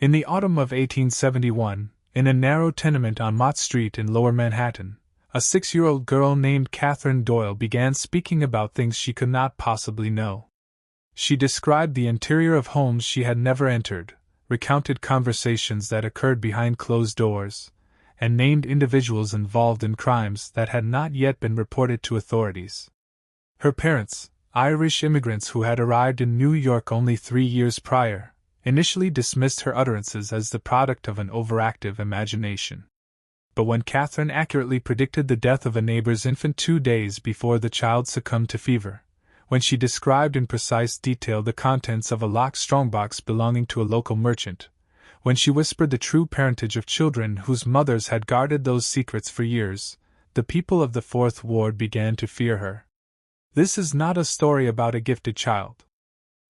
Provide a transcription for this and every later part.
In the autumn of 1871, in a narrow tenement on Mott Street in Lower Manhattan, a 6-year-old girl named Catherine Doyle began speaking about things she could not possibly know. She described the interior of homes she had never entered, recounted conversations that occurred behind closed doors, and named individuals involved in crimes that had not yet been reported to authorities. Her parents, Irish immigrants who had arrived in New York only 3 years prior, initially dismissed her utterances as the product of an overactive imagination. But when Catherine accurately predicted the death of a neighbor's infant 2 days before the child succumbed to fever, when she described in precise detail the contents of a locked strongbox belonging to a local merchant, when she whispered the true parentage of children whose mothers had guarded those secrets for years, the people of the Fourth Ward began to fear her. This is not a story about a gifted child.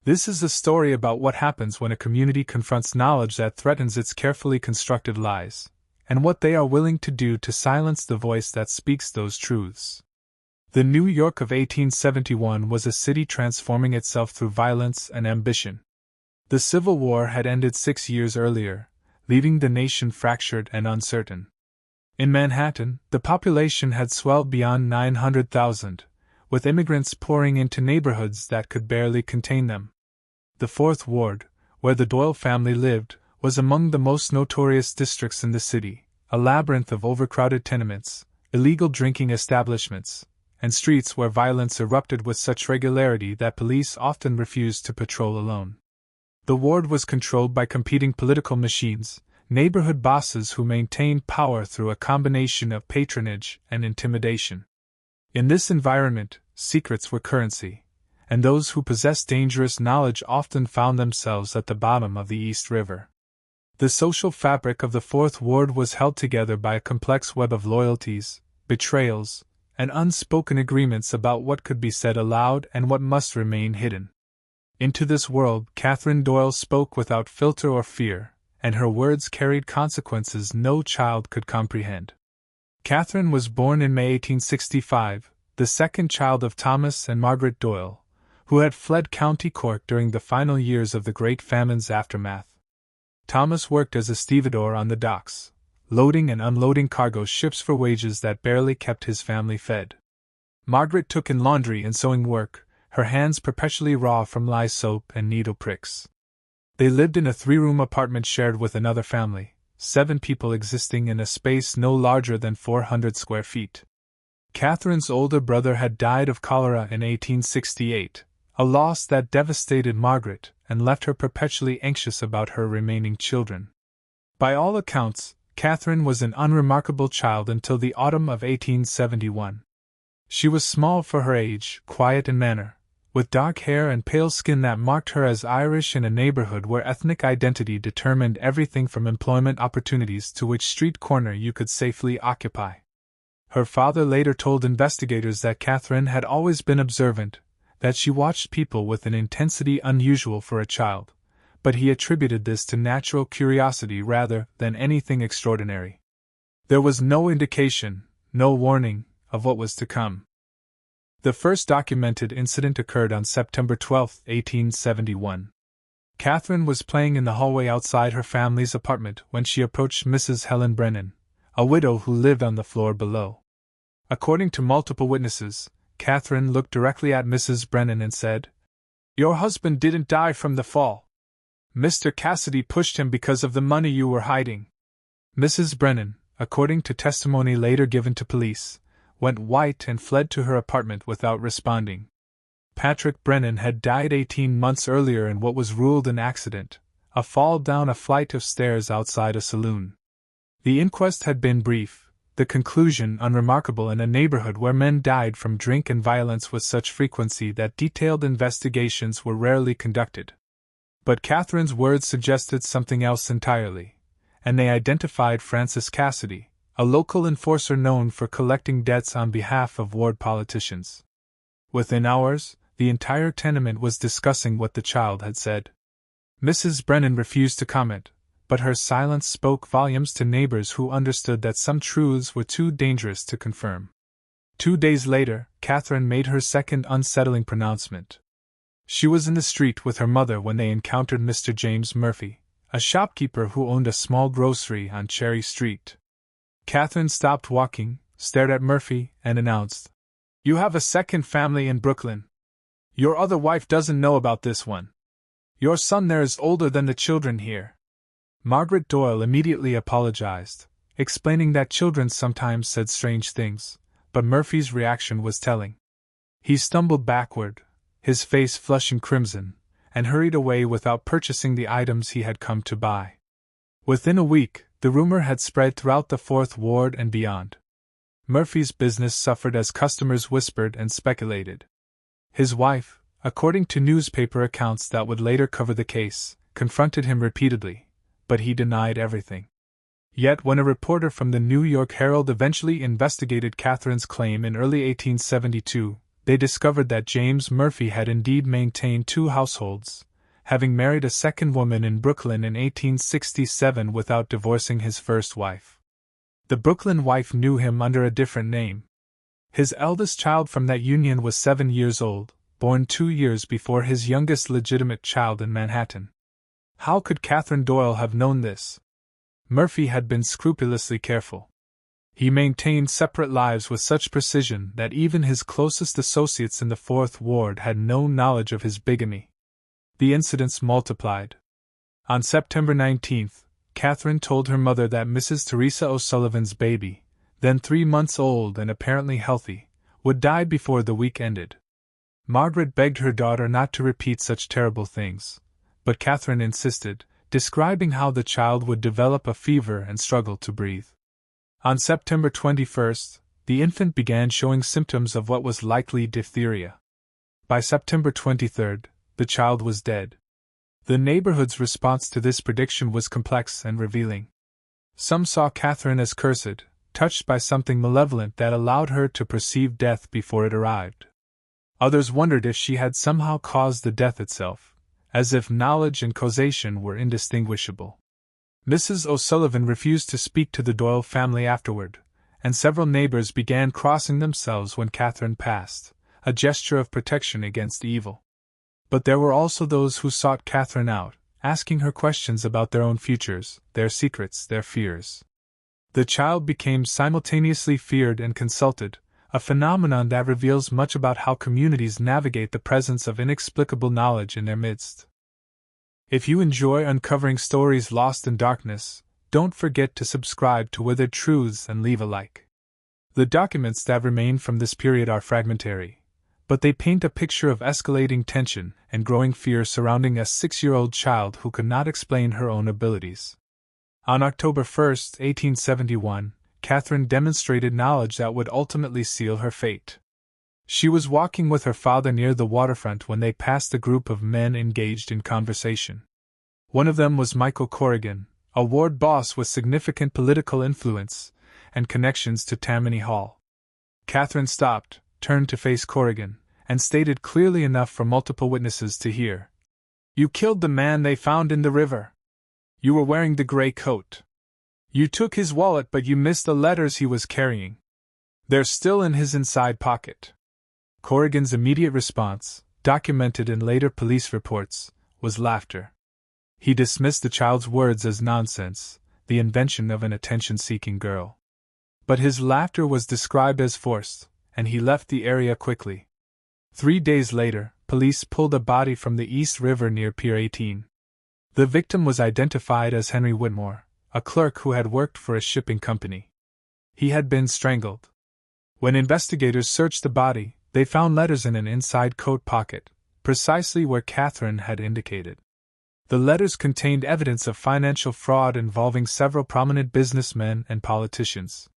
This is a story about what happens when a community confronts knowledge that threatens its carefully constructed lies, and what they are willing to do to silence the voice that speaks those truths. The New York of 1871 was a city transforming itself through violence and ambition. The Civil War had ended 6 years earlier, leaving the nation fractured and uncertain. In Manhattan, the population had swelled beyond 900,000, with immigrants pouring into neighborhoods that could barely contain them. The Fourth Ward, where the Doyle family lived, was among the most notorious districts in the city, a labyrinth of overcrowded tenements, illegal drinking establishments, and streets where violence erupted with such regularity that police often refused to patrol alone. The ward was controlled by competing political machines, neighborhood bosses who maintained power through a combination of patronage and intimidation. In this environment, secrets were currency, and those who possessed dangerous knowledge often found themselves at the bottom of the East River. The social fabric of the Fourth Ward was held together by a complex web of loyalties, betrayals, and unspoken agreements about what could be said aloud and what must remain hidden. Into this world Catherine Doyle spoke without filter or fear, and her words carried consequences no child could comprehend. Catherine was born in May 1865, the second child of Thomas and Margaret Doyle, who had fled County Cork during the final years of the Great Famine's aftermath. Thomas worked as a stevedore on the docks, loading and unloading cargo ships for wages that barely kept his family fed. Margaret took in laundry and sewing work, her hands perpetually raw from lye soap and needle pricks. They lived in a 3-room apartment shared with another family, 7 people existing in a space no larger than 400 square feet. Catherine's older brother had died of cholera in 1868, a loss that devastated Margaret and left her perpetually anxious about her remaining children. By all accounts, Catherine was an unremarkable child until the autumn of 1871. She was small for her age, quiet in manner, with dark hair and pale skin that marked her as Irish in a neighborhood where ethnic identity determined everything from employment opportunities to which street corner you could safely occupy. Her father later told investigators that Catherine had always been observant, that she watched people with an intensity unusual for a child, but he attributed this to natural curiosity rather than anything extraordinary. There was no indication, no warning, of what was to come. The first documented incident occurred on September 12, 1871. Catherine was playing in the hallway outside her family's apartment when she approached Mrs. Helen Brennan, a widow who lived on the floor below. According to multiple witnesses, Catherine looked directly at Mrs. Brennan and said, "Your husband didn't die from the fall. Mr. Cassidy pushed him because of the money you were hiding." Mrs. Brennan, according to testimony later given to police, went white and fled to her apartment without responding. Patrick Brennan had died 18 months earlier in what was ruled an accident, a fall down a flight of stairs outside a saloon. The inquest had been brief, the conclusion unremarkable in a neighborhood where men died from drink and violence with such frequency that detailed investigations were rarely conducted. But Catherine's words suggested something else entirely, and they identified Francis Cassidy, a local enforcer known for collecting debts on behalf of ward politicians. Within hours, the entire tenement was discussing what the child had said. Mrs. Brennan refused to comment, but her silence spoke volumes to neighbors who understood that some truths were too dangerous to confirm. 2 days later, Catherine made her second unsettling pronouncement. She was in the street with her mother when they encountered Mr. James Murphy, a shopkeeper who owned a small grocery on Cherry Street. Catherine stopped walking, stared at Murphy, and announced, "You have a second family in Brooklyn. Your other wife doesn't know about this one. Your son there is older than the children here." Margaret Doyle immediately apologized, explaining that children sometimes said strange things, but Murphy's reaction was telling. He stumbled backward, his face flushing crimson, and hurried away without purchasing the items he had come to buy. Within a week, the rumor had spread throughout the Fourth Ward and beyond. Murphy's business suffered as customers whispered and speculated. His wife, according to newspaper accounts that would later cover the case, confronted him repeatedly, but he denied everything. Yet when a reporter from the New York Herald eventually investigated Catherine's claim in early 1872, they discovered that James Murphy had indeed maintained two households, having married a second woman in Brooklyn in 1867 without divorcing his first wife. The Brooklyn wife knew him under a different name. His eldest child from that union was 7 years old, born 2 years before his youngest legitimate child in Manhattan. How could Catherine Doyle have known this? Murphy had been scrupulously careful. He maintained separate lives with such precision that even his closest associates in the Fourth Ward had no knowledge of his bigamy. The incidents multiplied. On September 19th, Catherine told her mother that Mrs. Teresa O'Sullivan's baby, then 3 months old and apparently healthy, would die before the week ended. Margaret begged her daughter not to repeat such terrible things, but Catherine insisted, describing how the child would develop a fever and struggle to breathe. On September 21st, the infant began showing symptoms of what was likely diphtheria. By September 23rd, the child was dead. The neighborhood's response to this prediction was complex and revealing. Some saw Catherine as cursed, touched by something malevolent that allowed her to perceive death before it arrived. Others wondered if she had somehow caused the death itself, as if knowledge and causation were indistinguishable. Mrs. O'Sullivan refused to speak to the Doyle family afterward, and several neighbors began crossing themselves when Catherine passed, a gesture of protection against evil. But there were also those who sought Catherine out, asking her questions about their own futures, their secrets, their fears. The child became simultaneously feared and consulted, a phenomenon that reveals much about how communities navigate the presence of inexplicable knowledge in their midst. If you enjoy uncovering stories lost in darkness, don't forget to subscribe to Withered Truths and leave a like. The documents that remain from this period are fragmentary, but they paint a picture of escalating tension and growing fear surrounding a 6-year-old child who could not explain her own abilities. On October 1, 1871, Catherine demonstrated knowledge that would ultimately seal her fate. She was walking with her father near the waterfront when they passed a group of men engaged in conversation. One of them was Michael Corrigan, a ward boss with significant political influence and connections to Tammany Hall. Catherine stopped, turned to face Corrigan, and stated clearly enough for multiple witnesses to hear, "You killed the man they found in the river. You were wearing the gray coat. You took his wallet, but you missed the letters he was carrying. They're still in his inside pocket." Corrigan's immediate response, documented in later police reports, was laughter. He dismissed the child's words as nonsense, the invention of an attention-seeking girl. But his laughter was described as forced, and he left the area quickly. 3 days later, police pulled a body from the East River near Pier 18. The victim was identified as Henry Whitmore, a clerk who had worked for a shipping company. He had been strangled. When investigators searched the body, they found letters in an inside coat pocket, precisely where Catherine had indicated. The letters contained evidence of financial fraud involving several prominent businessmen and politicians.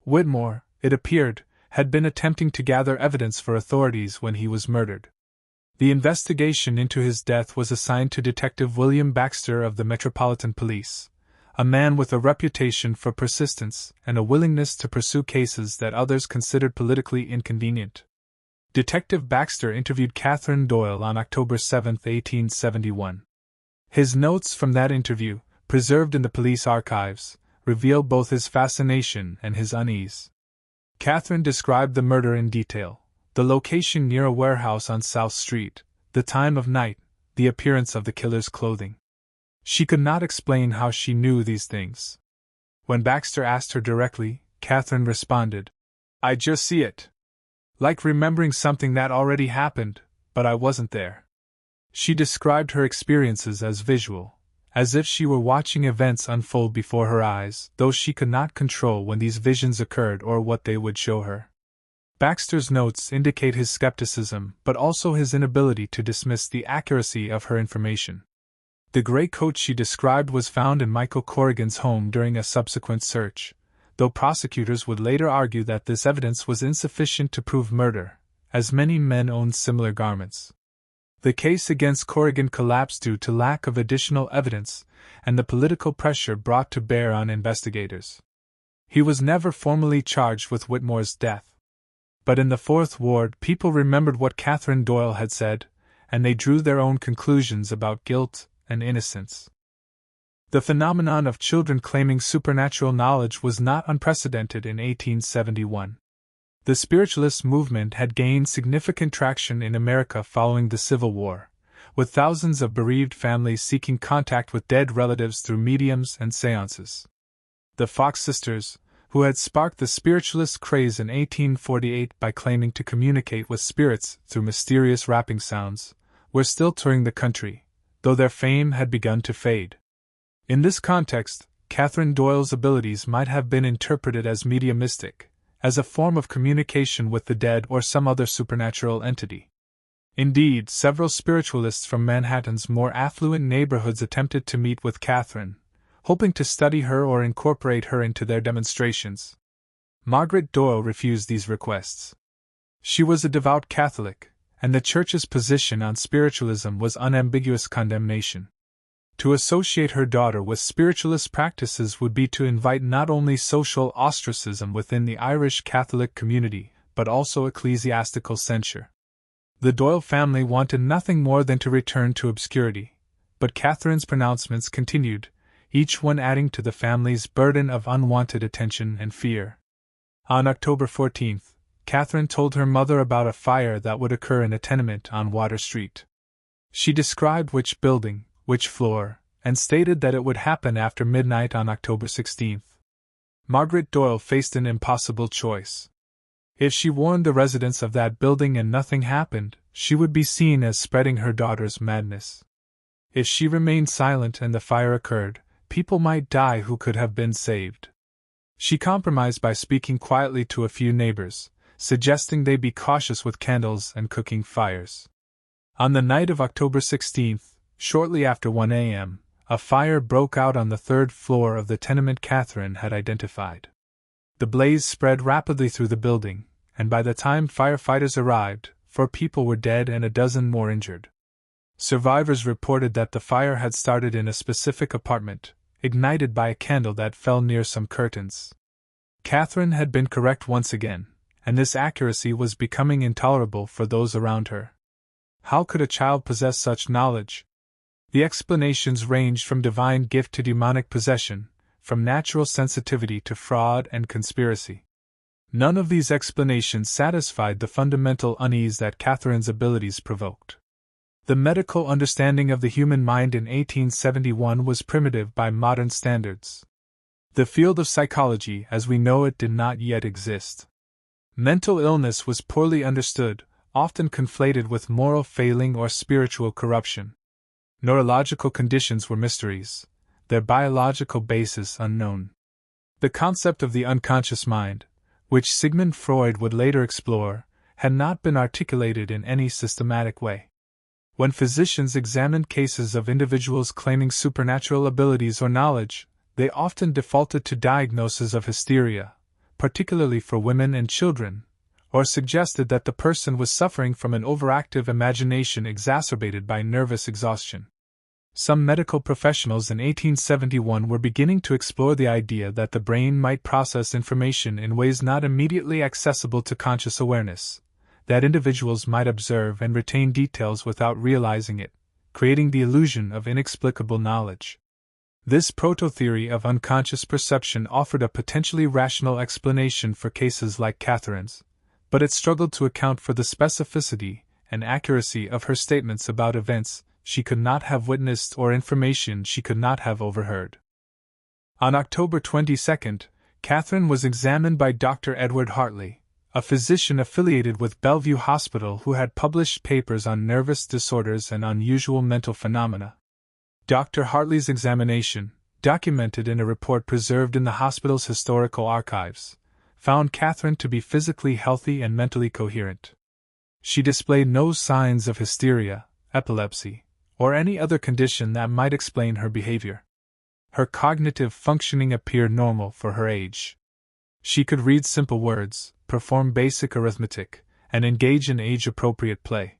Whitmore, it appeared, had been attempting to gather evidence for authorities when he was murdered. The investigation into his death was assigned to Detective William Baxter of the Metropolitan Police, a man with a reputation for persistence and a willingness to pursue cases that others considered politically inconvenient. Detective Baxter interviewed Catherine Doyle on October 7, 1871. His notes from that interview, preserved in the police archives, reveal both his fascination and his unease. Catherine described the murder in detail, the location near a warehouse on South Street, the time of night, the appearance of the killer's clothing. She could not explain how she knew these things. When Baxter asked her directly, Catherine responded, "I just see it. Like remembering something that already happened, but I wasn't there." She described her experiences as visual, as if she were watching events unfold before her eyes, though she could not control when these visions occurred or what they would show her. Baxter's notes indicate his skepticism, but also his inability to dismiss the accuracy of her information. The gray coat she described was found in Michael Corrigan's home during a subsequent search, though prosecutors would later argue that this evidence was insufficient to prove murder, as many men owned similar garments. The case against Corrigan collapsed due to lack of additional evidence and the political pressure brought to bear on investigators. He was never formally charged with Whitmore's death. But in the Fourth Ward, people remembered what Catherine Doyle had said, and they drew their own conclusions about guilt and innocence. The phenomenon of children claiming supernatural knowledge was not unprecedented in 1871. The spiritualist movement had gained significant traction in America following the Civil War, with thousands of bereaved families seeking contact with dead relatives through mediums and seances. The Fox sisters, who had sparked the spiritualist craze in 1848 by claiming to communicate with spirits through mysterious rapping sounds, were still touring the country, though their fame had begun to fade. In this context, Catherine Doyle's abilities might have been interpreted as mediumistic, as a form of communication with the dead or some other supernatural entity. Indeed, several spiritualists from Manhattan's more affluent neighborhoods attempted to meet with Catherine, hoping to study her or incorporate her into their demonstrations. Margaret Doyle refused these requests. She was a devout Catholic, and the Church's position on spiritualism was unambiguous condemnation. To associate her daughter with spiritualist practices would be to invite not only social ostracism within the Irish Catholic community, but also ecclesiastical censure. The Doyle family wanted nothing more than to return to obscurity, but Catherine's pronouncements continued, each one adding to the family's burden of unwanted attention and fear. On October 14, Catherine told her mother about a fire that would occur in a tenement on Water Street. She described which building, which floor, and stated that it would happen after midnight on October 16. Margaret Doyle faced an impossible choice. If she warned the residents of that building and nothing happened, she would be seen as spreading her daughter's madness. If she remained silent and the fire occurred, people might die who could have been saved. She compromised by speaking quietly to a few neighbors, suggesting they be cautious with candles and cooking fires. On the night of October 16, shortly after 1 a.m., a fire broke out on the third floor of the tenement Catherine had identified. The blaze spread rapidly through the building, and by the time firefighters arrived, 4 people were dead and a dozen more injured. Survivors reported that the fire had started in a specific apartment, ignited by a candle that fell near some curtains. Catherine had been correct once again, and this accuracy was becoming intolerable for those around her. How could a child possess such knowledge? The explanations ranged from divine gift to demonic possession, from natural sensitivity to fraud and conspiracy. None of these explanations satisfied the fundamental unease that Catherine's abilities provoked. The medical understanding of the human mind in 1871 was primitive by modern standards. The field of psychology as we know it did not yet exist. Mental illness was poorly understood, often conflated with moral failing or spiritual corruption. Neurological conditions were mysteries, their biological basis unknown. The concept of the unconscious mind, which Sigmund Freud would later explore, had not been articulated in any systematic way. When physicians examined cases of individuals claiming supernatural abilities or knowledge, they often defaulted to diagnoses of hysteria, particularly for women and children, or suggested that the person was suffering from an overactive imagination exacerbated by nervous exhaustion. Some medical professionals in 1871 were beginning to explore the idea that the brain might process information in ways not immediately accessible to conscious awareness, that individuals might observe and retain details without realizing it, creating the illusion of inexplicable knowledge. This proto-theory of unconscious perception offered a potentially rational explanation for cases like Catherine's, but it struggled to account for the specificity and accuracy of her statements about events she could not have witnessed or information she could not have overheard. On October 22, Catherine was examined by Dr. Edward Hartley, a physician affiliated with Bellevue Hospital who had published papers on nervous disorders and unusual mental phenomena. Dr. Hartley's examination, documented in a report preserved in the hospital's historical archives, found Catherine to be physically healthy and mentally coherent. She displayed no signs of hysteria, epilepsy, or any other condition that might explain her behavior. Her cognitive functioning appeared normal for her age. She could read simple words, perform basic arithmetic, and engage in age-appropriate play.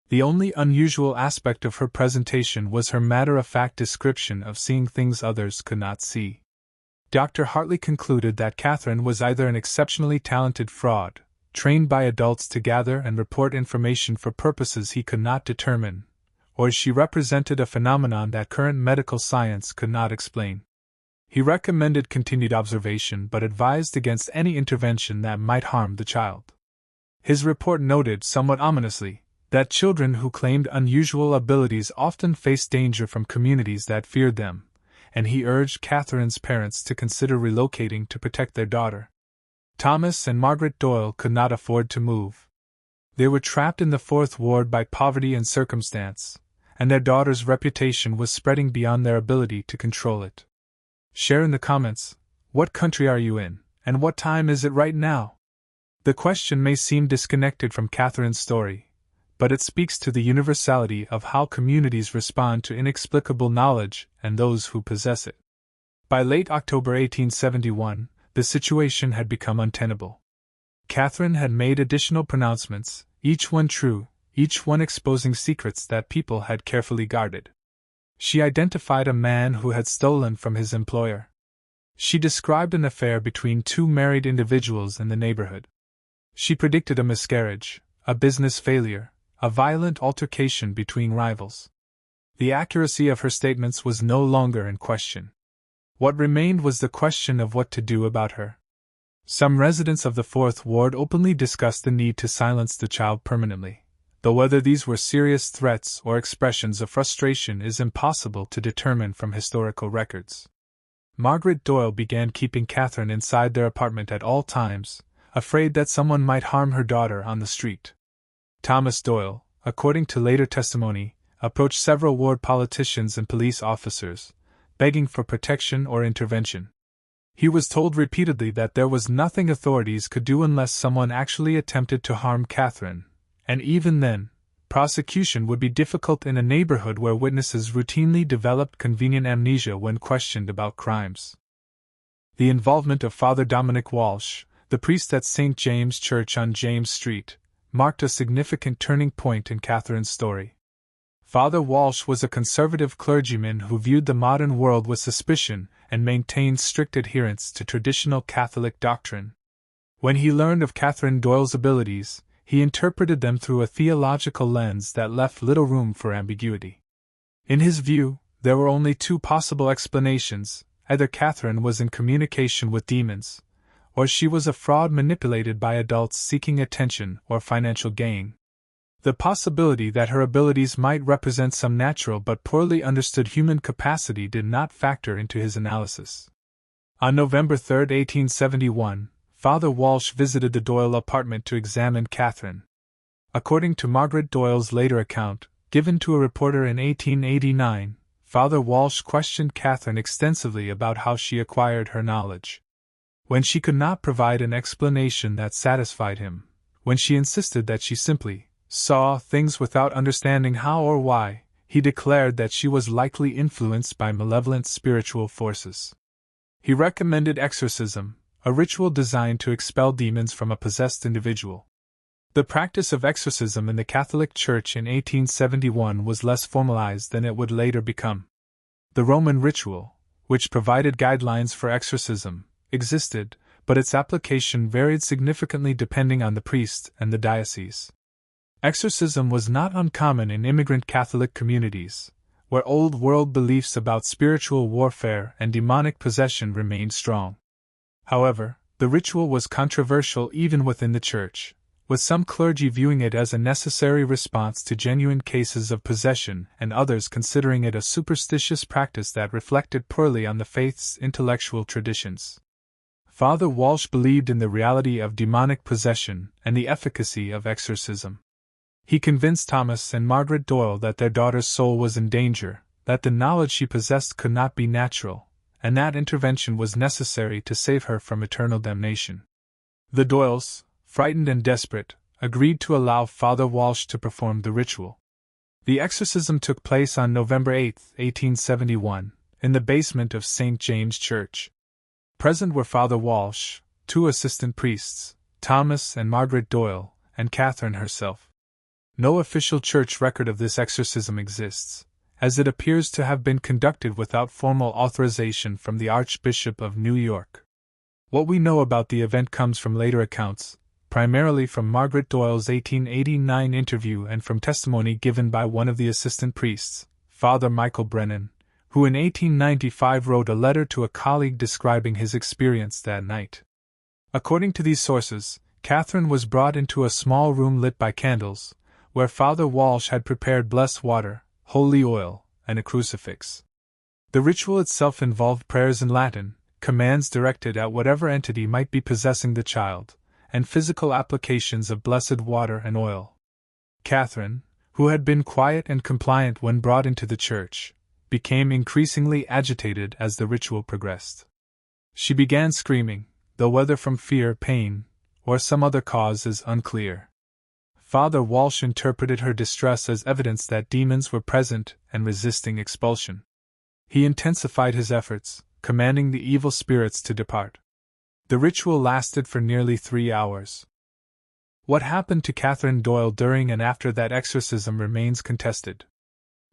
The only unusual aspect of her presentation was her matter-of-fact description of seeing things others could not see. Dr. Hartley concluded that Catherine was either an exceptionally talented fraud, trained by adults to gather and report information for purposes he could not determine, or she represented a phenomenon that current medical science could not explain. He recommended continued observation but advised against any intervention that might harm the child. His report noted, somewhat ominously, that children who claimed unusual abilities often faced danger from communities that feared them, and he urged Catherine's parents to consider relocating to protect their daughter. Thomas and Margaret Doyle could not afford to move. They were trapped in the Fourth Ward by poverty and circumstance, and their daughter's reputation was spreading beyond their ability to control it. Share in the comments, what country are you in, and what time is it right now? The question may seem disconnected from Catherine's story, but it speaks to the universality of how communities respond to inexplicable knowledge and those who possess it. By late October 1871, the situation had become untenable. Catherine had made additional pronouncements, each one true, each one exposing secrets that people had carefully guarded. She identified a man who had stolen from his employer. She described an affair between two married individuals in the neighborhood. She predicted a miscarriage, a business failure, a violent altercation between rivals. The accuracy of her statements was no longer in question. What remained was the question of what to do about her. Some residents of the Fourth Ward openly discussed the need to silence the child permanently, though whether these were serious threats or expressions of frustration is impossible to determine from historical records. Margaret Doyle began keeping Catherine inside their apartment at all times, afraid that someone might harm her daughter on the street. Thomas Doyle, according to later testimony, approached several ward politicians and police officers, begging for protection or intervention. He was told repeatedly that there was nothing authorities could do unless someone actually attempted to harm Catherine, and even then, prosecution would be difficult in a neighborhood where witnesses routinely developed convenient amnesia when questioned about crimes. The involvement of Father Dominic Walsh, the priest at St. James Church on James Street, marked a significant turning point in Catherine's story. Father Walsh was a conservative clergyman who viewed the modern world with suspicion and maintained strict adherence to traditional Catholic doctrine. When he learned of Catherine Doyle's abilities, he interpreted them through a theological lens that left little room for ambiguity. In his view, there were only two possible explanations: either Catherine was in communication with demons, or she was a fraud manipulated by adults seeking attention or financial gain. The possibility that her abilities might represent some natural but poorly understood human capacity did not factor into his analysis. On November 3, 1871, Father Walsh visited the Doyle apartment to examine Catherine. According to Margaret Doyle's later account, given to a reporter in 1889, Father Walsh questioned Catherine extensively about how she acquired her knowledge. When she could not provide an explanation that satisfied him, when she insisted that she simply saw things without understanding how or why, he declared that she was likely influenced by malevolent spiritual forces. He recommended exorcism, a ritual designed to expel demons from a possessed individual. The practice of exorcism in the Catholic Church in 1871 was less formalized than it would later become. The Roman ritual, which provided guidelines for exorcism, existed, but its application varied significantly depending on the priest and the diocese. Exorcism was not uncommon in immigrant Catholic communities, where Old World beliefs about spiritual warfare and demonic possession remained strong. However, the ritual was controversial even within the Church, with some clergy viewing it as a necessary response to genuine cases of possession and others considering it a superstitious practice that reflected poorly on the faith's intellectual traditions. Father Walsh believed in the reality of demonic possession and the efficacy of exorcism. He convinced Thomas and Margaret Doyle that their daughter's soul was in danger, that the knowledge she possessed could not be natural, and that intervention was necessary to save her from eternal damnation. The Doyles, frightened and desperate, agreed to allow Father Walsh to perform the ritual. The exorcism took place on November 8, 1871, in the basement of St. James Church. Present were Father Walsh, 2 assistant priests, Thomas and Margaret Doyle, and Catherine herself. No official church record of this exorcism exists, as it appears to have been conducted without formal authorization from the Archbishop of New York. What we know about the event comes from later accounts, primarily from Margaret Doyle's 1889 interview and from testimony given by one of the assistant priests, Father Michael Brennan, who in 1895 wrote a letter to a colleague describing his experience that night. According to these sources, Catherine was brought into a small room lit by candles, where Father Walsh had prepared blessed water, holy oil, and a crucifix. The ritual itself involved prayers in Latin, commands directed at whatever entity might be possessing the child, and physical applications of blessed water and oil. Catherine, who had been quiet and compliant when brought into the church, became increasingly agitated as the ritual progressed. She began screaming, though whether from fear, pain, or some other cause is unclear. Father Walsh interpreted her distress as evidence that demons were present and resisting expulsion. He intensified his efforts, commanding the evil spirits to depart. The ritual lasted for nearly 3 hours. What happened to Catherine Doyle during and after that exorcism remains contested.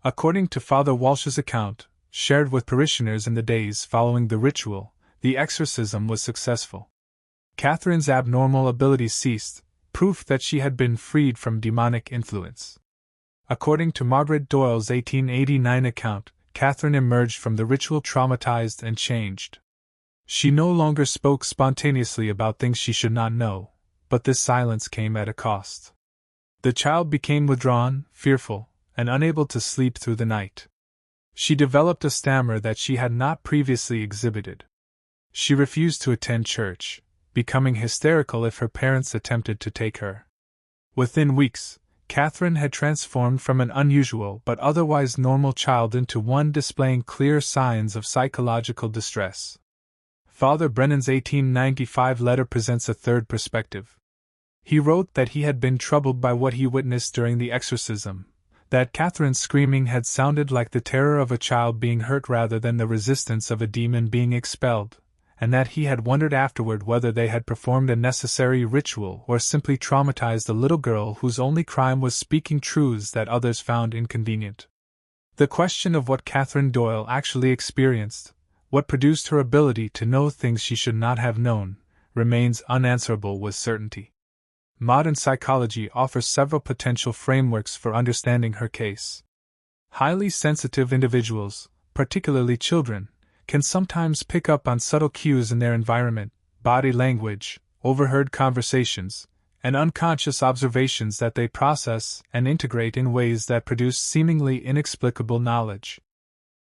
According to Father Walsh's account, shared with parishioners in the days following the ritual, the exorcism was successful. Catherine's abnormal abilities ceased, proof that she had been freed from demonic influence. According to Margaret Doyle's 1889 account, Catherine emerged from the ritual traumatized and changed. She no longer spoke spontaneously about things she should not know, but this silence came at a cost. The child became withdrawn, fearful, and unable to sleep through the night. She developed a stammer that she had not previously exhibited. She refused to attend church, becoming hysterical if her parents attempted to take her. Within weeks, Catherine had transformed from an unusual but otherwise normal child into one displaying clear signs of psychological distress. Father Brennan's 1895 letter presents a third perspective. He wrote that he had been troubled by what he witnessed during the exorcism, that Catherine's screaming had sounded like the terror of a child being hurt rather than the resistance of a demon being expelled, and that he had wondered afterward whether they had performed a necessary ritual or simply traumatized a little girl whose only crime was speaking truths that others found inconvenient. The question of what Catherine Doyle actually experienced, what produced her ability to know things she should not have known, remains unanswerable with certainty. Modern psychology offers several potential frameworks for understanding her case. Highly sensitive individuals, particularly children, can sometimes pick up on subtle cues in their environment, body language, overheard conversations, and unconscious observations that they process and integrate in ways that produce seemingly inexplicable knowledge.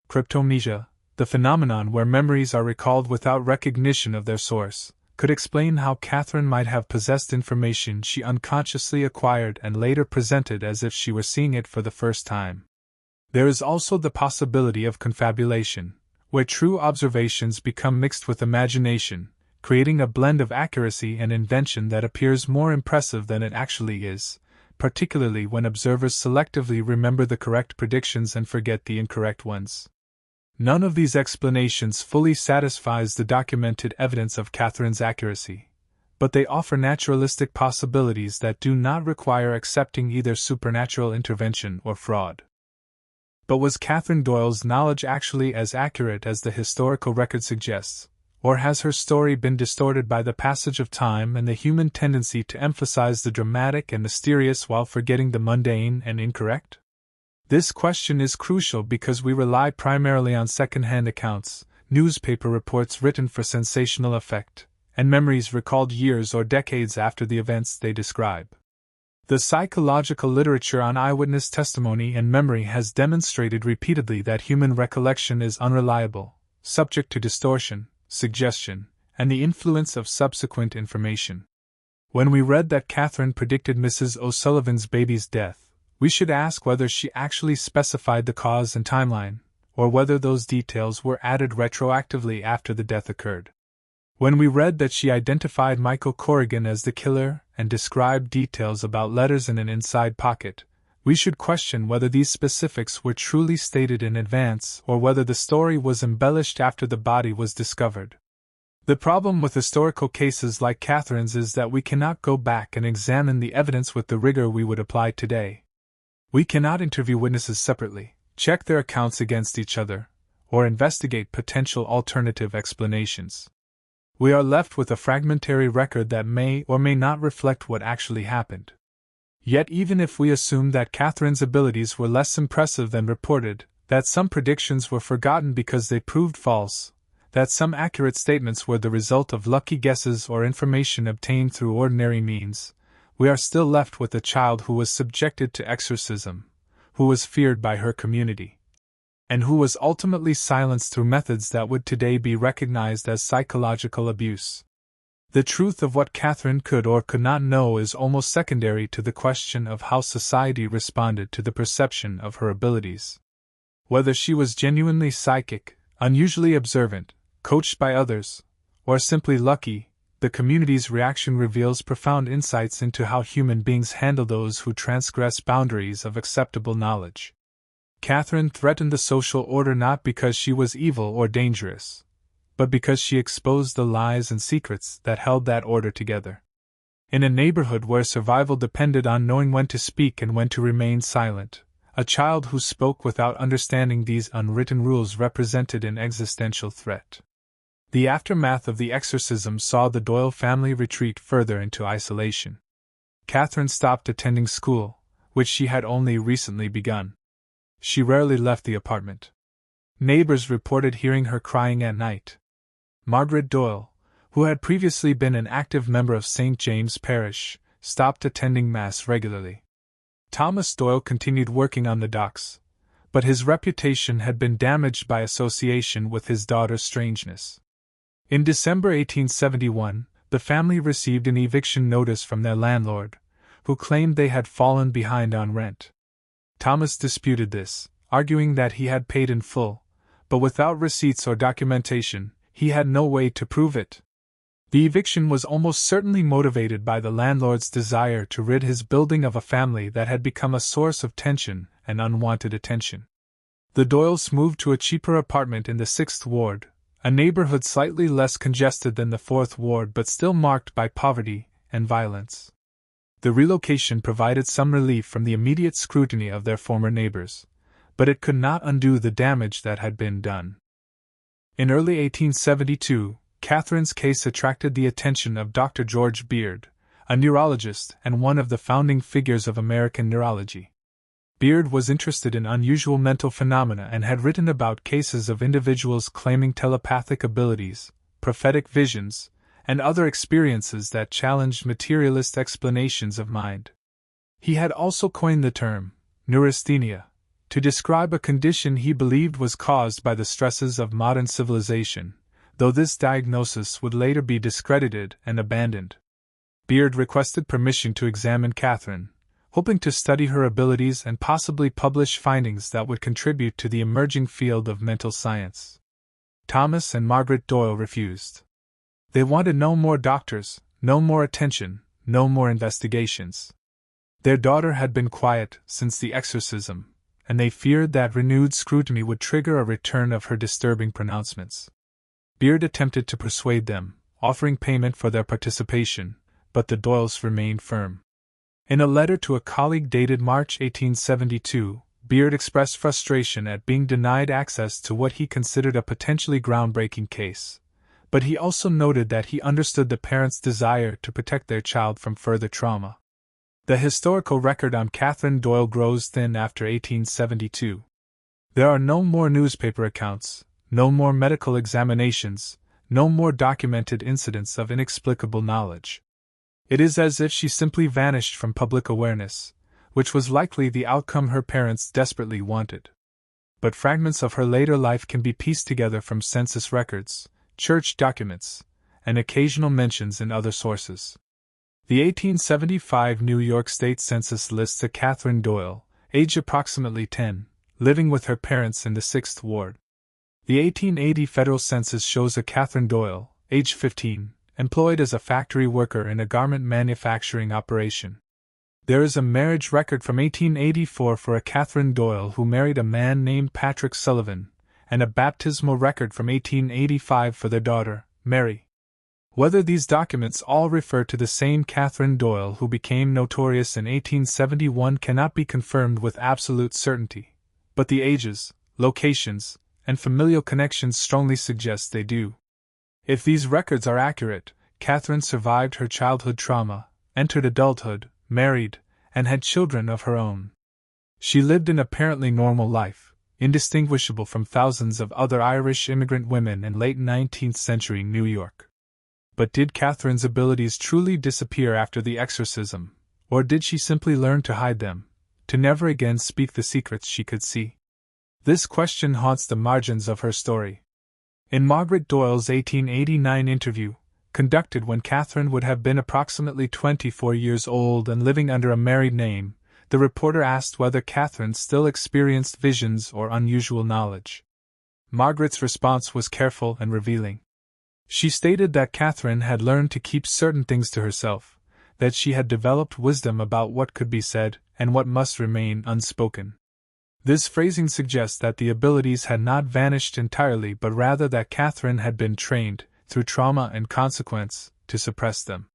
Cryptomnesia, the phenomenon where memories are recalled without recognition of their source, could explain how Catherine might have possessed information she unconsciously acquired and later presented as if she were seeing it for the first time. There is also the possibility of confabulation, where true observations become mixed with imagination, creating a blend of accuracy and invention that appears more impressive than it actually is, particularly when observers selectively remember the correct predictions and forget the incorrect ones. None of these explanations fully satisfies the documented evidence of Catherine's accuracy, but they offer naturalistic possibilities that do not require accepting either supernatural intervention or fraud. But was Catherine Doyle's knowledge actually as accurate as the historical record suggests, or has her story been distorted by the passage of time and the human tendency to emphasize the dramatic and mysterious while forgetting the mundane and incorrect? This question is crucial because we rely primarily on second-hand accounts, newspaper reports written for sensational effect, and memories recalled years or decades after the events they describe. The psychological literature on eyewitness testimony and memory has demonstrated repeatedly that human recollection is unreliable, subject to distortion, suggestion, and the influence of subsequent information. When we read that Catherine predicted Mrs. O'Sullivan's baby's death, we should ask whether she actually specified the cause and timeline, or whether those details were added retroactively after the death occurred. When we read that she identified Michael Corrigan as the killer and described details about letters in an inside pocket, we should question whether these specifics were truly stated in advance or whether the story was embellished after the body was discovered. The problem with historical cases like Catherine's is that we cannot go back and examine the evidence with the rigor we would apply today. We cannot interview witnesses separately, check their accounts against each other, or investigate potential alternative explanations. We are left with a fragmentary record that may or may not reflect what actually happened. Yet even if we assume that Catherine's abilities were less impressive than reported, that some predictions were forgotten because they proved false, that some accurate statements were the result of lucky guesses or information obtained through ordinary means, we are still left with a child who was subjected to exorcism, who was feared by her community, and who was ultimately silenced through methods that would today be recognized as psychological abuse. The truth of what Catherine could or could not know is almost secondary to the question of how society responded to the perception of her abilities. Whether she was genuinely psychic, unusually observant, coached by others, or simply lucky, the community's reaction reveals profound insights into how human beings handle those who transgress boundaries of acceptable knowledge. Catherine threatened the social order not because she was evil or dangerous, but because she exposed the lies and secrets that held that order together. In a neighborhood where survival depended on knowing when to speak and when to remain silent, a child who spoke without understanding these unwritten rules represented an existential threat. The aftermath of the exorcism saw the Doyle family retreat further into isolation. Catherine stopped attending school, which she had only recently begun. She rarely left the apartment. Neighbors reported hearing her crying at night. Margaret Doyle, who had previously been an active member of St. James Parish, stopped attending Mass regularly. Thomas Doyle continued working on the docks, but his reputation had been damaged by association with his daughter's strangeness. In December 1871, the family received an eviction notice from their landlord, who claimed they had fallen behind on rent. Thomas disputed this, arguing that he had paid in full, but without receipts or documentation, he had no way to prove it. The eviction was almost certainly motivated by the landlord's desire to rid his building of a family that had become a source of tension and unwanted attention. The Doyles moved to a cheaper apartment in the 6th Ward, a neighborhood slightly less congested than the 4th Ward but still marked by poverty and violence. The relocation provided some relief from the immediate scrutiny of their former neighbors, but it could not undo the damage that had been done. In early 1872, Catherine's case attracted the attention of Dr. George Beard, a neurologist and one of the founding figures of American neurology. Beard was interested in unusual mental phenomena and had written about cases of individuals claiming telepathic abilities, prophetic visions, and other experiences that challenged materialist explanations of mind. He had also coined the term neurasthenia to describe a condition he believed was caused by the stresses of modern civilization, though this diagnosis would later be discredited and abandoned. Beard requested permission to examine Catherine, hoping to study her abilities and possibly publish findings that would contribute to the emerging field of mental science. Thomas and Margaret Doyle refused. They wanted no more doctors, no more attention, no more investigations. Their daughter had been quiet since the exorcism, and they feared that renewed scrutiny would trigger a return of her disturbing pronouncements. Beard attempted to persuade them, offering payment for their participation, but the Doyles remained firm. In a letter to a colleague dated March 1872, Beard expressed frustration at being denied access to what he considered a potentially groundbreaking case, but he also noted that he understood the parents' desire to protect their child from further trauma. The historical record on Catherine Doyle grows thin after 1872. There are no more newspaper accounts, no more medical examinations, no more documented incidents of inexplicable knowledge. It is as if she simply vanished from public awareness, which was likely the outcome her parents desperately wanted. But fragments of her later life can be pieced together from census records, church documents, and occasional mentions in other sources. The 1875 New York State Census lists a Catherine Doyle, age approximately 10, living with her parents in the 6th Ward. The 1880 federal census shows a Catherine Doyle, age 15, employed as a factory worker in a garment manufacturing operation. There is a marriage record from 1884 for a Catherine Doyle who married a man named Patrick Sullivan, and a baptismal record from 1885 for their daughter, Mary. Whether these documents all refer to the same Catherine Doyle who became notorious in 1871 cannot be confirmed with absolute certainty, but the ages, locations, and familial connections strongly suggest they do. If these records are accurate, Catherine survived her childhood trauma, entered adulthood, married, and had children of her own. She lived an apparently normal life, indistinguishable from thousands of other Irish immigrant women in late 19th century New York. But did Catherine's abilities truly disappear after the exorcism, or did she simply learn to hide them, to never again speak the secrets she could see? This question haunts the margins of her story. In Margaret Doyle's 1889 interview, conducted when Catherine would have been approximately 24 years old and living under a married name, the reporter asked whether Catherine still experienced visions or unusual knowledge. Margaret's response was careful and revealing. She stated that Catherine had learned to keep certain things to herself, that she had developed wisdom about what could be said and what must remain unspoken. This phrasing suggests that the abilities had not vanished entirely but rather that Catherine had been trained, through trauma and consequence, to suppress them.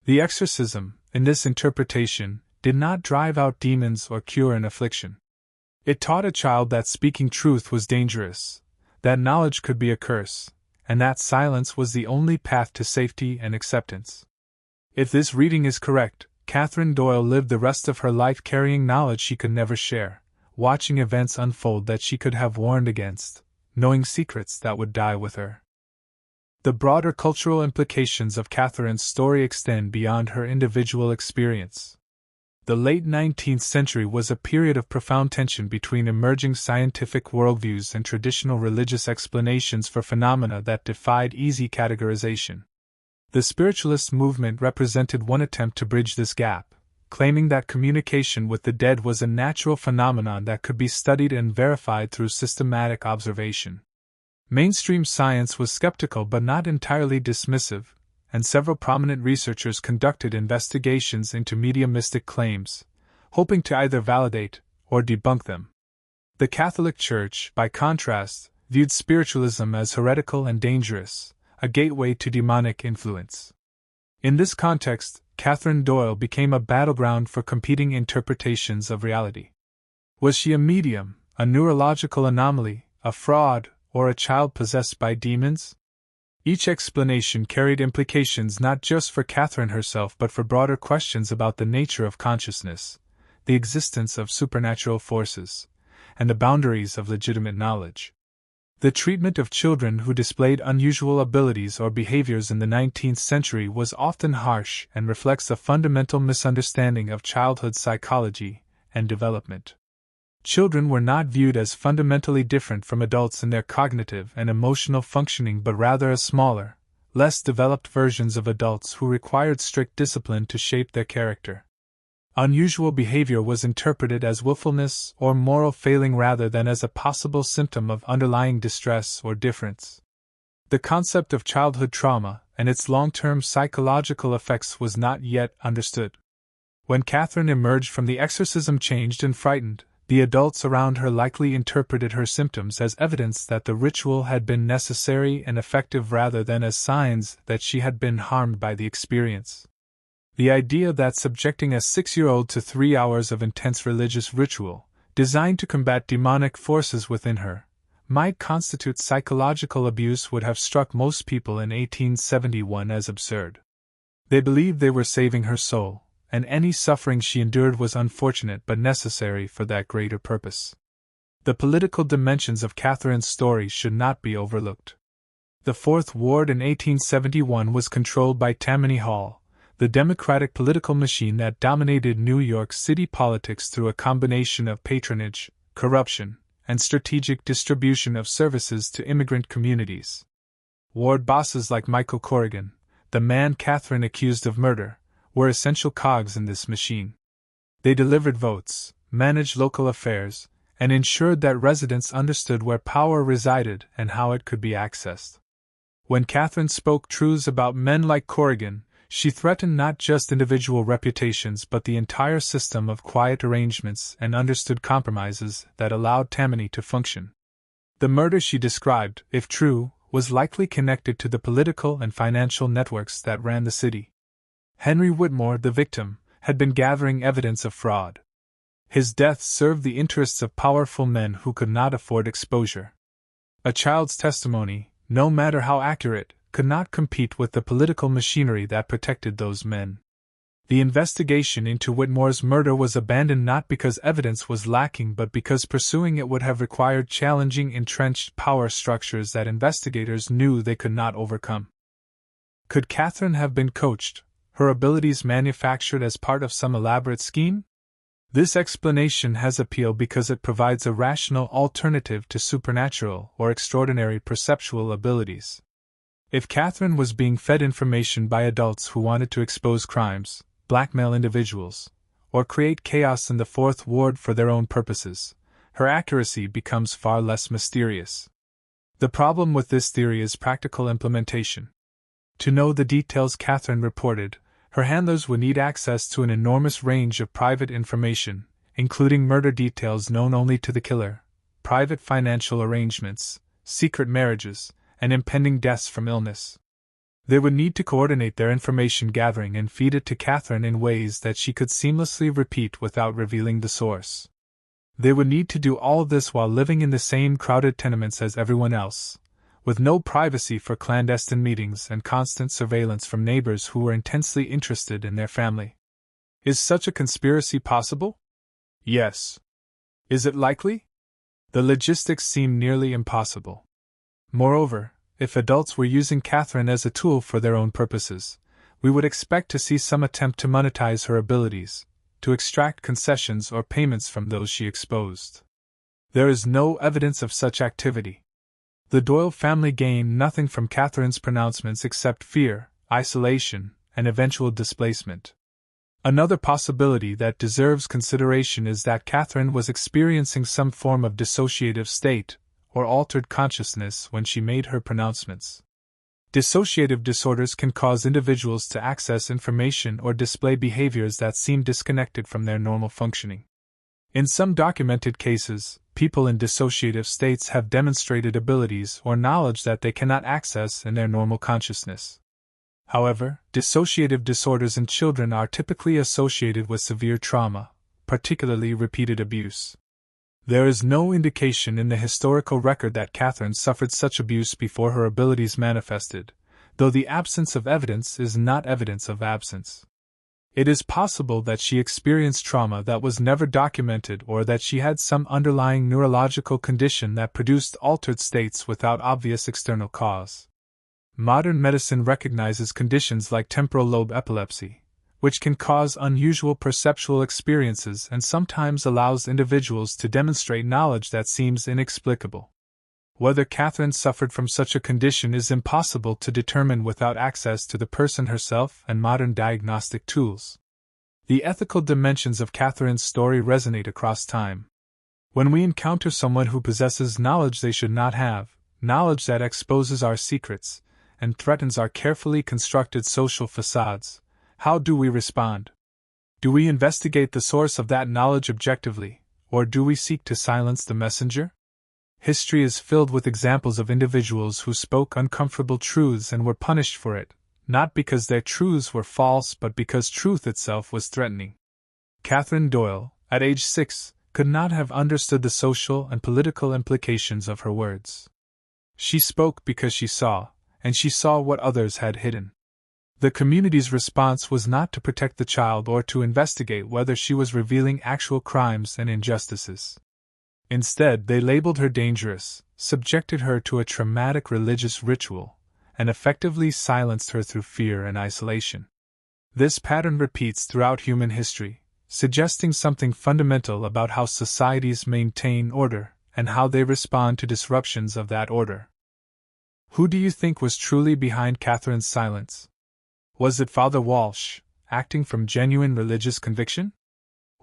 The exorcism, in this interpretation, did not drive out demons or cure an affliction. It taught a child that speaking truth was dangerous, that knowledge could be a curse, and that silence was the only path to safety and acceptance. If this reading is correct, Catherine Doyle lived the rest of her life carrying knowledge she could never share, watching events unfold that she could have warned against, knowing secrets that would die with her. The broader cultural implications of Catherine's story extend beyond her individual experience. The late 19th century was a period of profound tension between emerging scientific worldviews and traditional religious explanations for phenomena that defied easy categorization. The spiritualist movement represented one attempt to bridge this gap, claiming that communication with the dead was a natural phenomenon that could be studied and verified through systematic observation. Mainstream science was skeptical but not entirely dismissive, and several prominent researchers conducted investigations into mediumistic claims, hoping to either validate or debunk them. The Catholic Church, by contrast, viewed spiritualism as heretical and dangerous, a gateway to demonic influence. In this context, Catherine Doyle became a battleground for competing interpretations of reality. Was she a medium, a neurological anomaly, a fraud, or a child possessed by demons? Each explanation carried implications not just for Catherine herself but for broader questions about the nature of consciousness, the existence of supernatural forces, and the boundaries of legitimate knowledge. The treatment of children who displayed unusual abilities or behaviors in the 19th century was often harsh and reflects a fundamental misunderstanding of childhood psychology and development. Children were not viewed as fundamentally different from adults in their cognitive and emotional functioning but rather as smaller, less developed versions of adults who required strict discipline to shape their character. Unusual behavior was interpreted as willfulness or moral failing rather than as a possible symptom of underlying distress or difference. The concept of childhood trauma and its long-term psychological effects was not yet understood. When Catherine emerged from the exorcism changed and frightened, the adults around her likely interpreted her symptoms as evidence that the ritual had been necessary and effective rather than as signs that she had been harmed by the experience. The idea that subjecting a 6-year-old to 3 hours of intense religious ritual, designed to combat demonic forces within her, might constitute psychological abuse would have struck most people in 1871 as absurd. They believed they were saving her soul, and any suffering she endured was unfortunate but necessary for that greater purpose. The political dimensions of Catherine's story should not be overlooked. The 4th Ward in 1871 was controlled by Tammany Hall, the Democratic political machine that dominated New York City politics through a combination of patronage, corruption, and strategic distribution of services to immigrant communities. Ward bosses like Michael Corrigan, the man Catherine accused of murder, were essential cogs in this machine. They delivered votes, managed local affairs, and ensured that residents understood where power resided and how it could be accessed. When Catherine spoke truths about men like Corrigan, she threatened not just individual reputations but the entire system of quiet arrangements and understood compromises that allowed Tammany to function. The murder she described, if true, was likely connected to the political and financial networks that ran the city. Henry Whitmore, the victim, had been gathering evidence of fraud. His death served the interests of powerful men who could not afford exposure. A child's testimony, no matter how accurate, could not compete with the political machinery that protected those men. The investigation into Whitmore's murder was abandoned not because evidence was lacking but because pursuing it would have required challenging entrenched power structures that investigators knew they could not overcome. Could Catherine have been coached, her abilities manufactured as part of some elaborate scheme? This explanation has appeal because it provides a rational alternative to supernatural or extraordinary perceptual abilities. If Catherine was being fed information by adults who wanted to expose crimes, blackmail individuals, or create chaos in the Fourth Ward for their own purposes, her accuracy becomes far less mysterious. The problem with this theory is practical implementation. To know the details Catherine reported, her handlers would need access to an enormous range of private information, including murder details known only to the killer, private financial arrangements, secret marriages, and impending deaths from illness. They would need to coordinate their information gathering and feed it to Catherine in ways that she could seamlessly repeat without revealing the source. They would need to do all this while living in the same crowded tenements as everyone else, with no privacy for clandestine meetings and constant surveillance from neighbors who were intensely interested in their family. Is such a conspiracy possible? Yes. Is it likely? The logistics seem nearly impossible. Moreover, if adults were using Catherine as a tool for their own purposes, we would expect to see some attempt to monetize her abilities, to extract concessions or payments from those she exposed. There is no evidence of such activity. The Doyle family gained nothing from Catherine's pronouncements except fear, isolation, and eventual displacement. Another possibility that deserves consideration is that Catherine was experiencing some form of dissociative state, or altered consciousness when she made her pronouncements. Dissociative disorders can cause individuals to access information or display behaviors that seem disconnected from their normal functioning. In some documented cases, people in dissociative states have demonstrated abilities or knowledge that they cannot access in their normal consciousness. However, dissociative disorders in children are typically associated with severe trauma, particularly repeated abuse. There is no indication in the historical record that Catherine suffered such abuse before her abilities manifested, though the absence of evidence is not evidence of absence. It is possible that she experienced trauma that was never documented or that she had some underlying neurological condition that produced altered states without obvious external cause. Modern medicine recognizes conditions like temporal lobe epilepsy, which can cause unusual perceptual experiences and sometimes allows individuals to demonstrate knowledge that seems inexplicable. Whether Catherine suffered from such a condition is impossible to determine without access to the person herself and modern diagnostic tools. The ethical dimensions of Catherine's story resonate across time. When we encounter someone who possesses knowledge they should not have, knowledge that exposes our secrets and threatens our carefully constructed social facades, how do we respond? Do we investigate the source of that knowledge objectively, or do we seek to silence the messenger? History is filled with examples of individuals who spoke uncomfortable truths and were punished for it, not because their truths were false but because truth itself was threatening. Catherine Doyle, at age 6, could not have understood the social and political implications of her words. She spoke because she saw, and she saw what others had hidden. The community's response was not to protect the child or to investigate whether she was revealing actual crimes and injustices. Instead, they labeled her dangerous, subjected her to a traumatic religious ritual, and effectively silenced her through fear and isolation. This pattern repeats throughout human history, suggesting something fundamental about how societies maintain order and how they respond to disruptions of that order. Who do you think was truly behind Catherine's silence? Was it Father Walsh, acting from genuine religious conviction?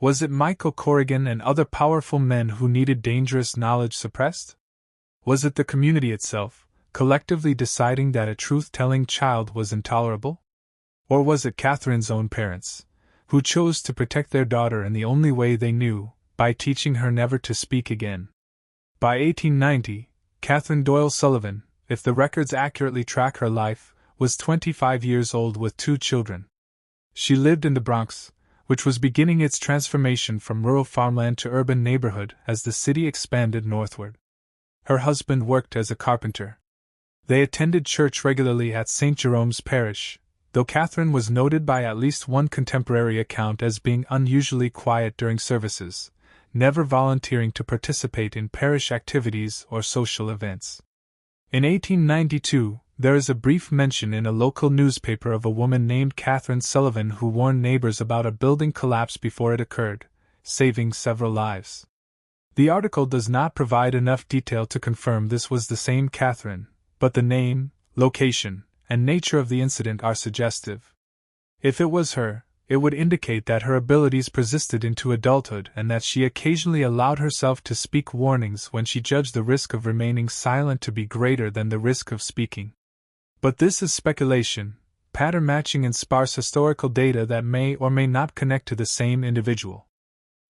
Was it Michael Corrigan and other powerful men who needed dangerous knowledge suppressed? Was it the community itself, collectively deciding that a truth-telling child was intolerable? Or was it Catherine's own parents, who chose to protect their daughter in the only way they knew, by teaching her never to speak again? By 1890, Catherine Doyle Sullivan, if the records accurately track her life, was 25 years old with 2 children. She lived in the Bronx, which was beginning its transformation from rural farmland to urban neighborhood as the city expanded northward. Her husband worked as a carpenter. They attended church regularly at St. Jerome's Parish, though Catherine was noted by at least one contemporary account as being unusually quiet during services, never volunteering to participate in parish activities or social events. In 1892, there is a brief mention in a local newspaper of a woman named Catherine Sullivan who warned neighbors about a building collapse before it occurred, saving several lives. The article does not provide enough detail to confirm this was the same Catherine, but the name, location, and nature of the incident are suggestive. If it was her, it would indicate that her abilities persisted into adulthood and that she occasionally allowed herself to speak warnings when she judged the risk of remaining silent to be greater than the risk of speaking. But this is speculation, pattern matching in sparse historical data that may or may not connect to the same individual.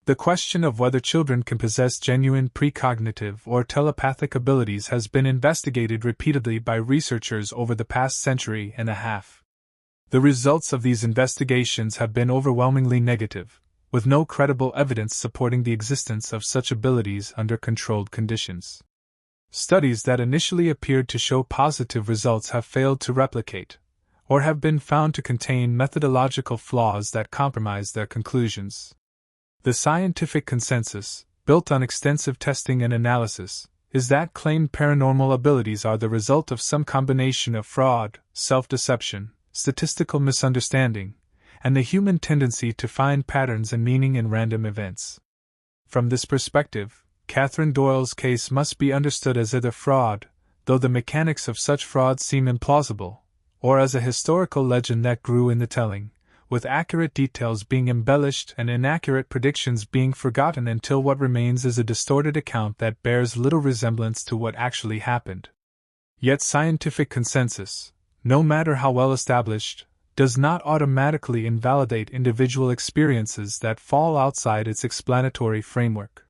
The question of whether children can possess genuine precognitive or telepathic abilities has been investigated repeatedly by researchers over the past century and a half. The results of these investigations have been overwhelmingly negative, with no credible evidence supporting the existence of such abilities under controlled conditions. Studies that initially appeared to show positive results have failed to replicate, or have been found to contain methodological flaws that compromise their conclusions. The scientific consensus, built on extensive testing and analysis, is that claimed paranormal abilities are the result of some combination of fraud, self-deception, statistical misunderstanding, and the human tendency to find patterns and meaning in random events. From this perspective, Catherine Doyle's case must be understood as either fraud, though the mechanics of such fraud seem implausible, or as a historical legend that grew in the telling, with accurate details being embellished and inaccurate predictions being forgotten until what remains is a distorted account that bears little resemblance to what actually happened. Yet scientific consensus, no matter how well established, does not automatically invalidate individual experiences that fall outside its explanatory framework.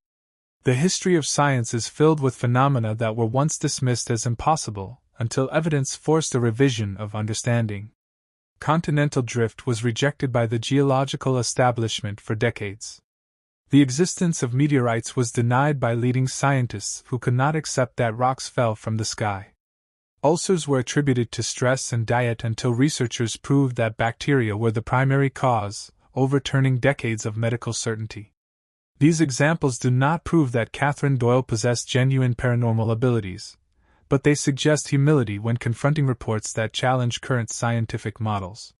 The history of science is filled with phenomena that were once dismissed as impossible, until evidence forced a revision of understanding. Continental drift was rejected by the geological establishment for decades. The existence of meteorites was denied by leading scientists who could not accept that rocks fell from the sky. Ulcers were attributed to stress and diet until researchers proved that bacteria were the primary cause, overturning decades of medical certainty. These examples do not prove that Catherine Doyle possessed genuine paranormal abilities, but they suggest humility when confronting reports that challenge current scientific models.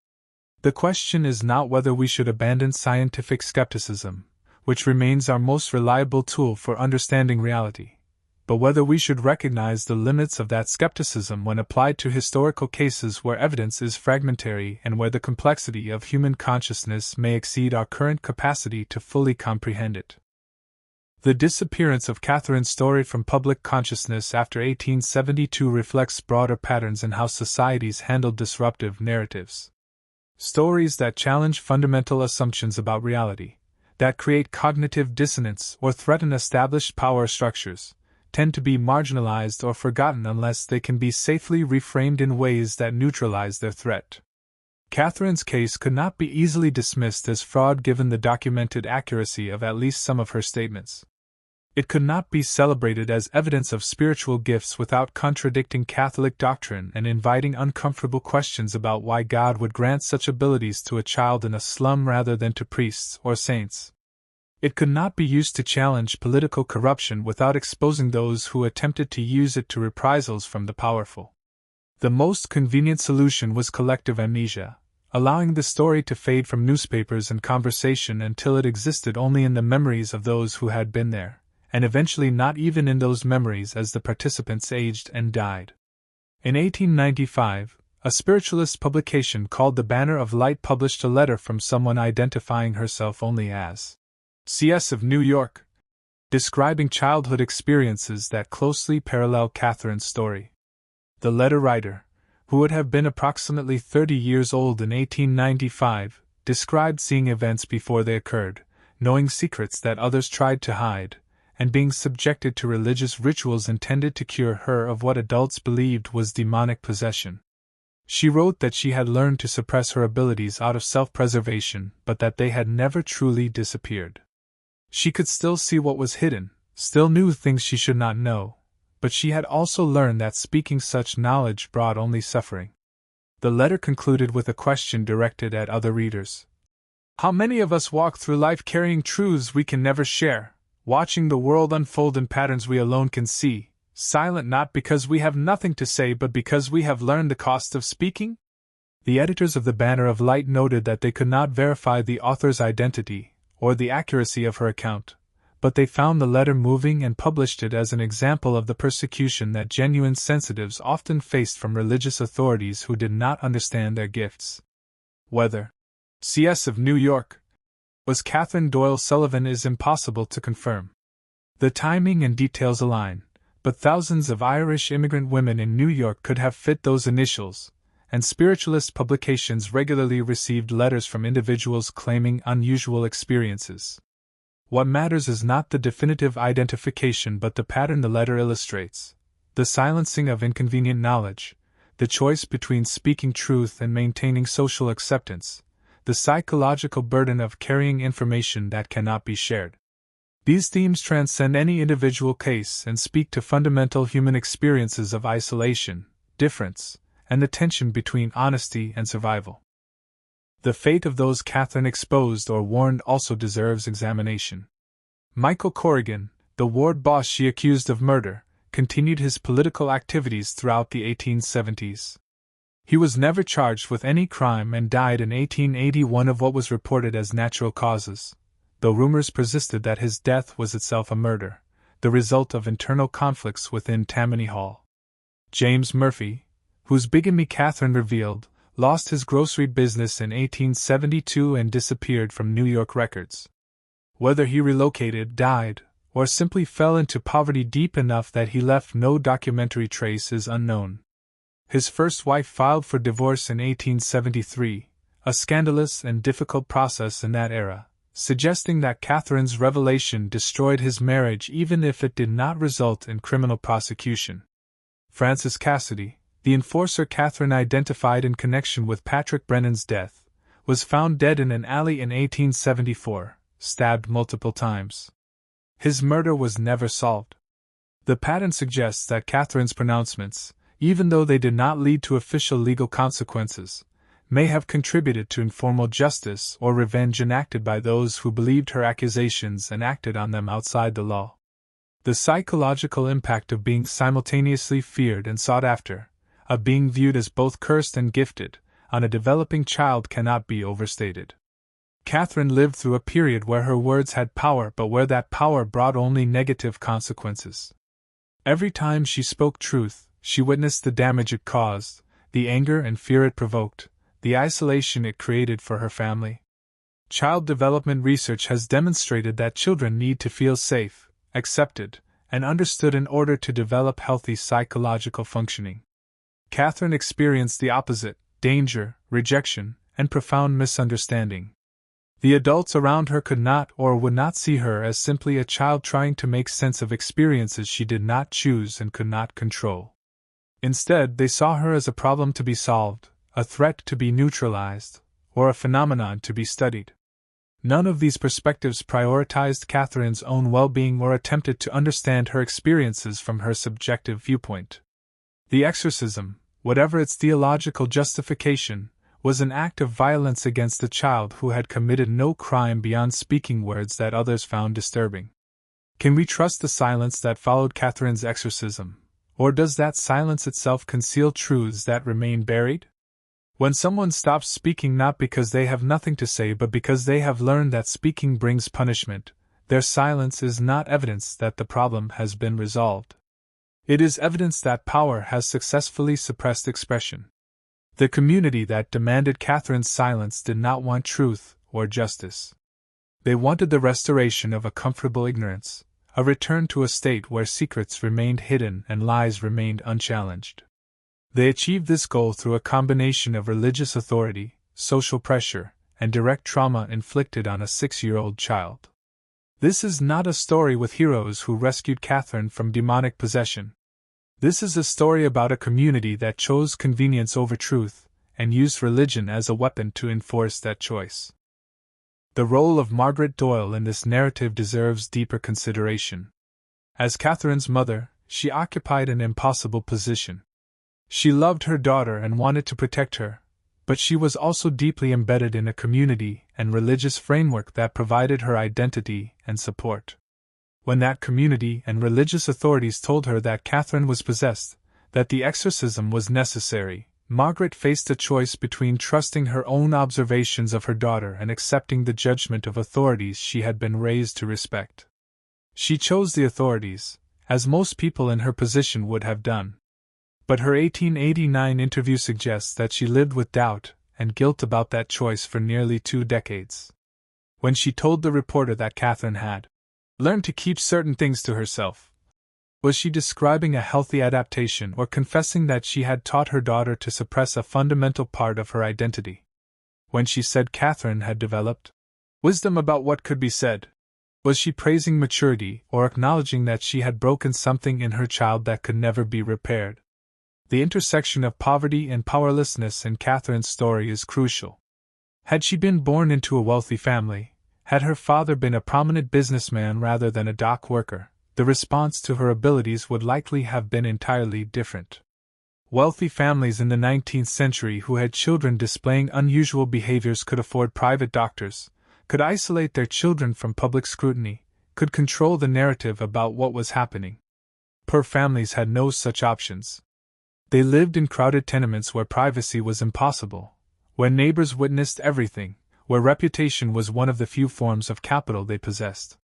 The question is not whether we should abandon scientific skepticism, which remains our most reliable tool for understanding reality, but whether we should recognize the limits of that skepticism when applied to historical cases where evidence is fragmentary and where the complexity of human consciousness may exceed our current capacity to fully comprehend it. The disappearance of Catherine's story from public consciousness after 1872 reflects broader patterns in how societies handled disruptive narratives. Stories that challenge fundamental assumptions about reality, that create cognitive dissonance or threaten established power structures, tend to be marginalized or forgotten unless they can be safely reframed in ways that neutralize their threat. Catherine's case could not be easily dismissed as fraud given the documented accuracy of at least some of her statements. It could not be celebrated as evidence of spiritual gifts without contradicting Catholic doctrine and inviting uncomfortable questions about why God would grant such abilities to a child in a slum rather than to priests or saints. It could not be used to challenge political corruption without exposing those who attempted to use it to reprisals from the powerful. The most convenient solution was collective amnesia, allowing the story to fade from newspapers and conversation until it existed only in the memories of those who had been there, and eventually not even in those memories as the participants aged and died. In 1895, a spiritualist publication called The Banner of Light published a letter from someone identifying herself only as C.S. of New York, describing childhood experiences that closely parallel Catherine's story. The letter writer, who would have been approximately 30 years old in 1895, described seeing events before they occurred, knowing secrets that others tried to hide, and being subjected to religious rituals intended to cure her of what adults believed was demonic possession. She wrote that she had learned to suppress her abilities out of self-preservation, but that they had never truly disappeared. She could still see what was hidden, still knew things she should not know, but she had also learned that speaking such knowledge brought only suffering. The letter concluded with a question directed at other readers. How many of us walk through life carrying truths we can never share, watching the world unfold in patterns we alone can see, silent not because we have nothing to say but because we have learned the cost of speaking? The editors of the Banner of Light noted that they could not verify the author's identity or the accuracy of her account, but they found the letter moving and published it as an example of the persecution that genuine sensitives often faced from religious authorities who did not understand their gifts. Whether C.S. of New York was Catherine Doyle Sullivan is impossible to confirm. The timing and details align, but thousands of Irish immigrant women in New York could have fit those initials, and spiritualist publications regularly received letters from individuals claiming unusual experiences. What matters is not the definitive identification but the pattern the letter illustrates, the silencing of inconvenient knowledge, the choice between speaking truth and maintaining social acceptance, the psychological burden of carrying information that cannot be shared. These themes transcend any individual case and speak to fundamental human experiences of isolation, difference, and the tension between honesty and survival. The fate of those Catherine exposed or warned also deserves examination. Michael Corrigan, the ward boss she accused of murder, continued his political activities throughout the 1870s. He was never charged with any crime and died in 1881 of what was reported as natural causes, though rumors persisted that his death was itself a murder, the result of internal conflicts within Tammany Hall. James Murphy, whose bigamy Catherine revealed, lost his grocery business in 1872 and disappeared from New York records. Whether he relocated, died, or simply fell into poverty deep enough that he left no documentary trace is unknown. His first wife filed for divorce in 1873, a scandalous and difficult process in that era, suggesting that Catherine's revelation destroyed his marriage even if it did not result in criminal prosecution. Francis Cassidy, the enforcer Catherine identified in connection with Patrick Brennan's death, was found dead in an alley in 1874, stabbed multiple times. His murder was never solved. The pattern suggests that Catherine's pronouncements, even though they did not lead to official legal consequences, may have contributed to informal justice or revenge enacted by those who believed her accusations and acted on them outside the law. The psychological impact of being simultaneously feared and sought after, of being viewed as both cursed and gifted, on a developing child cannot be overstated. Catherine lived through a period where her words had power but where that power brought only negative consequences. Every time she spoke truth, she witnessed the damage it caused, the anger and fear it provoked, the isolation it created for her family. Child development research has demonstrated that children need to feel safe, accepted, and understood in order to develop healthy psychological functioning. Catherine experienced the opposite: danger, rejection, and profound misunderstanding. The adults around her could not or would not see her as simply a child trying to make sense of experiences she did not choose and could not control. Instead, they saw her as a problem to be solved, a threat to be neutralized, or a phenomenon to be studied. None of these perspectives prioritized Catherine's own well-being or attempted to understand her experiences from her subjective viewpoint. The exorcism, whatever its theological justification, was an act of violence against a child who had committed no crime beyond speaking words that others found disturbing. Can we trust the silence that followed Catherine's exorcism, or does that silence itself conceal truths that remain buried? When someone stops speaking not because they have nothing to say but because they have learned that speaking brings punishment, their silence is not evidence that the problem has been resolved. It is evidence that power has successfully suppressed expression. The community that demanded Catherine's silence did not want truth or justice. They wanted the restoration of a comfortable ignorance, a return to a state where secrets remained hidden and lies remained unchallenged. They achieved this goal through a combination of religious authority, social pressure, and direct trauma inflicted on a 6-year-old child. This is not a story with heroes who rescued Catherine from demonic possession. This is a story about a community that chose convenience over truth, and used religion as a weapon to enforce that choice. The role of Margaret Doyle in this narrative deserves deeper consideration. As Catherine's mother, she occupied an impossible position. She loved her daughter and wanted to protect her, but she was also deeply embedded in a community and religious framework that provided her identity and support. When that community and religious authorities told her that Catherine was possessed, that the exorcism was necessary, Margaret faced a choice between trusting her own observations of her daughter and accepting the judgment of authorities she had been raised to respect. She chose the authorities, as most people in her position would have done. But her 1889 interview suggests that she lived with doubt and guilt about that choice for nearly 2 decades. When she told the reporter that Catherine had learned to keep certain things to herself, was she describing a healthy adaptation or confessing that she had taught her daughter to suppress a fundamental part of her identity? When she said Catherine had developed wisdom about what could be said, was she praising maturity or acknowledging that she had broken something in her child that could never be repaired? The intersection of poverty and powerlessness in Catherine's story is crucial. Had she been born into a wealthy family, had her father been a prominent businessman rather than a dock worker, the response to her abilities would likely have been entirely different. Wealthy families in the 19th century who had children displaying unusual behaviors could afford private doctors, could isolate their children from public scrutiny, could control the narrative about what was happening. Poor families had no such options. They lived in crowded tenements where privacy was impossible, where neighbors witnessed everything, where reputation was one of the few forms of capital they possessed.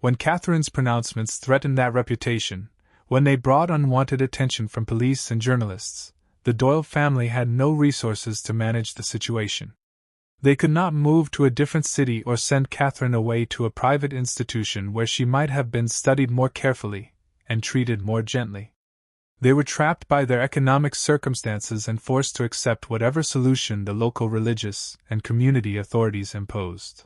When Catherine's pronouncements threatened that reputation, when they brought unwanted attention from police and journalists, the Doyle family had no resources to manage the situation. They could not move to a different city or send Catherine away to a private institution where she might have been studied more carefully and treated more gently. They were trapped by their economic circumstances and forced to accept whatever solution the local religious and community authorities imposed.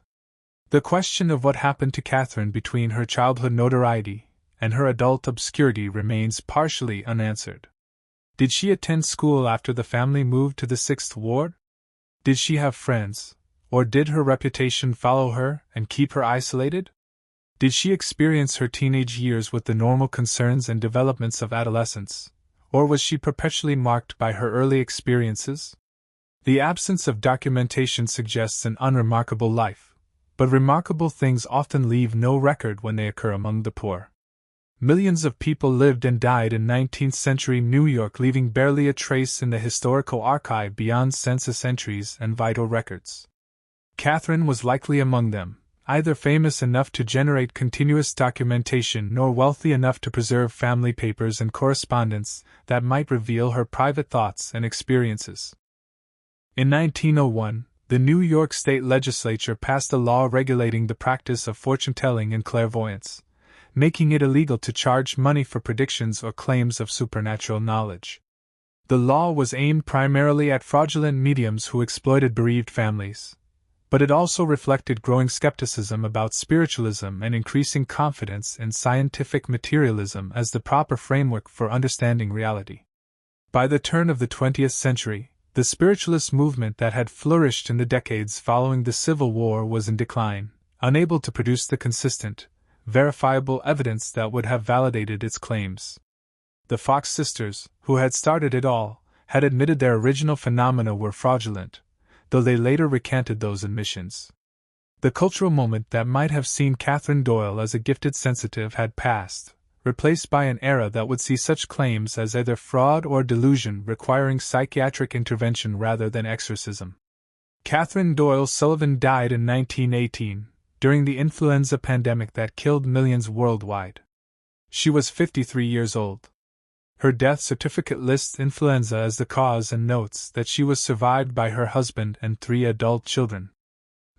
The question of what happened to Catherine between her childhood notoriety and her adult obscurity remains partially unanswered. Did she attend school after the family moved to the 6th Ward? Did she have friends, or did her reputation follow her and keep her isolated? Did she experience her teenage years with the normal concerns and developments of adolescence, or was she perpetually marked by her early experiences? The absence of documentation suggests an unremarkable life, but remarkable things often leave no record when they occur among the poor. Millions of people lived and died in 19th-century New York, leaving barely a trace in the historical archive beyond census entries and vital records. Catherine was likely among them, either famous enough to generate continuous documentation nor wealthy enough to preserve family papers and correspondence that might reveal her private thoughts and experiences. In 1901, the New York State Legislature passed a law regulating the practice of fortune-telling and clairvoyance, making it illegal to charge money for predictions or claims of supernatural knowledge. The law was aimed primarily at fraudulent mediums who exploited bereaved families, but it also reflected growing skepticism about spiritualism and increasing confidence in scientific materialism as the proper framework for understanding reality. By the turn of the 20th century, the spiritualist movement that had flourished in the decades following the Civil War was in decline, unable to produce the consistent, verifiable evidence that would have validated its claims. The Fox sisters, who had started it all, had admitted their original phenomena were fraudulent, though they later recanted those admissions. The cultural moment that might have seen Catherine Doyle as a gifted sensitive had passed, replaced by an era that would see such claims as either fraud or delusion, requiring psychiatric intervention rather than exorcism. Catherine Doyle Sullivan died in 1918, during the influenza pandemic that killed millions worldwide. She was 53 years old. Her death certificate lists influenza as the cause and notes that she was survived by her husband and 3 adult children.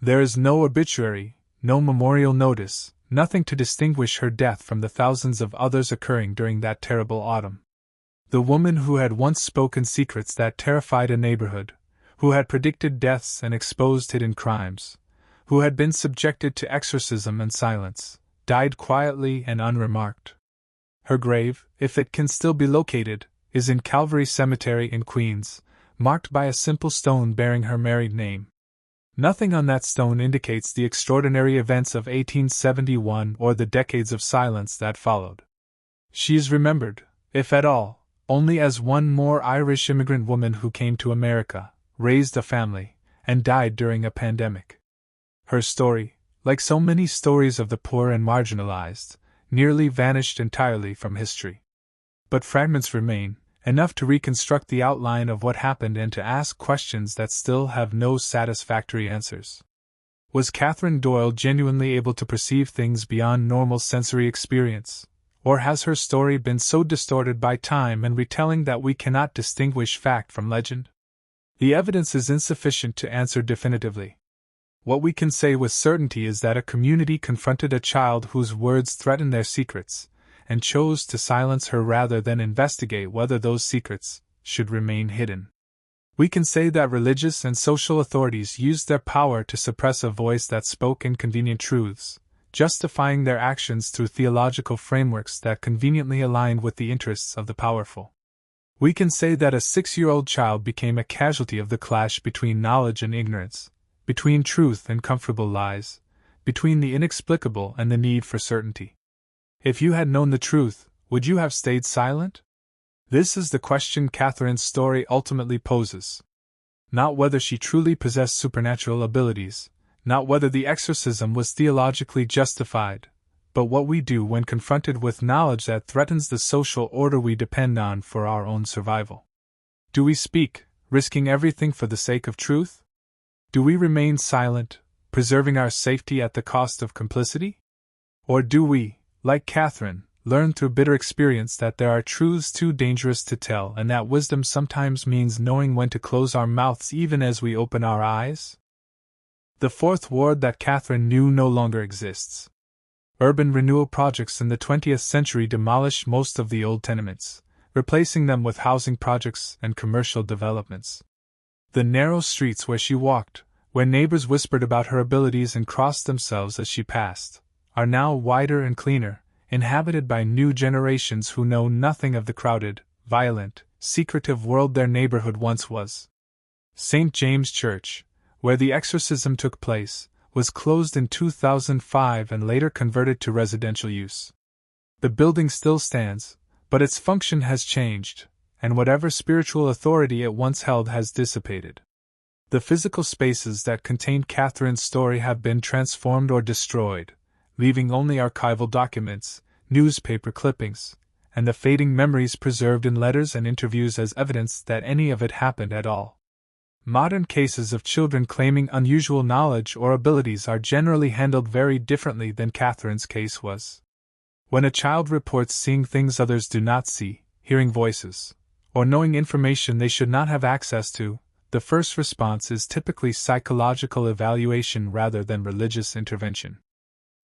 There is no obituary, no memorial notice, nothing to distinguish her death from the thousands of others occurring during that terrible autumn. The woman who had once spoken secrets that terrified a neighborhood, who had predicted deaths and exposed hidden crimes, who had been subjected to exorcism and silence, died quietly and unremarked. Her grave, if it can still be located, is in Calvary Cemetery in Queens, marked by a simple stone bearing her married name. Nothing on that stone indicates the extraordinary events of 1871 or the decades of silence that followed. She is remembered, if at all, only as one more Irish immigrant woman who came to America, raised a family, and died during a pandemic. Her story, like so many stories of the poor and marginalized, nearly vanished entirely from history. But fragments remain, enough to reconstruct the outline of what happened and to ask questions that still have no satisfactory answers. Was Catherine Doyle genuinely able to perceive things beyond normal sensory experience, or has her story been so distorted by time and retelling that we cannot distinguish fact from legend? The evidence is insufficient to answer definitively. What we can say with certainty is that a community confronted a child whose words threatened their secrets, and chose to silence her rather than investigate whether those secrets should remain hidden. We can say that religious and social authorities used their power to suppress a voice that spoke inconvenient truths, justifying their actions through theological frameworks that conveniently aligned with the interests of the powerful. We can say that a 6-year-old child became a casualty of the clash between knowledge and ignorance, between truth and comfortable lies, between the inexplicable and the need for certainty. If you had known the truth, would you have stayed silent? This is the question Catherine's story ultimately poses. Not whether she truly possessed supernatural abilities, not whether the exorcism was theologically justified, but what we do when confronted with knowledge that threatens the social order we depend on for our own survival. Do we speak, risking everything for the sake of truth? Do we remain silent, preserving our safety at the cost of complicity? Or do we, like Catherine, learn through bitter experience that there are truths too dangerous to tell and that wisdom sometimes means knowing when to close our mouths even as we open our eyes? The fourth ward that Catherine knew no longer exists. Urban renewal projects in the 20th century demolished most of the old tenements, replacing them with housing projects and commercial developments. The narrow streets where she walked, where neighbors whispered about her abilities and crossed themselves as she passed, are now wider and cleaner, inhabited by new generations who know nothing of the crowded, violent, secretive world their neighborhood once was. St. James Church, where the exorcism took place, was closed in 2005 and later converted to residential use. The building still stands, but its function has changed, and whatever spiritual authority it once held has dissipated. The physical spaces that contained Catherine's story have been transformed or destroyed, leaving only archival documents, newspaper clippings, and the fading memories preserved in letters and interviews as evidence that any of it happened at all. Modern cases of children claiming unusual knowledge or abilities are generally handled very differently than Catherine's case was. When a child reports seeing things others do not see, hearing voices, or knowing information they should not have access to, the first response is typically psychological evaluation rather than religious intervention.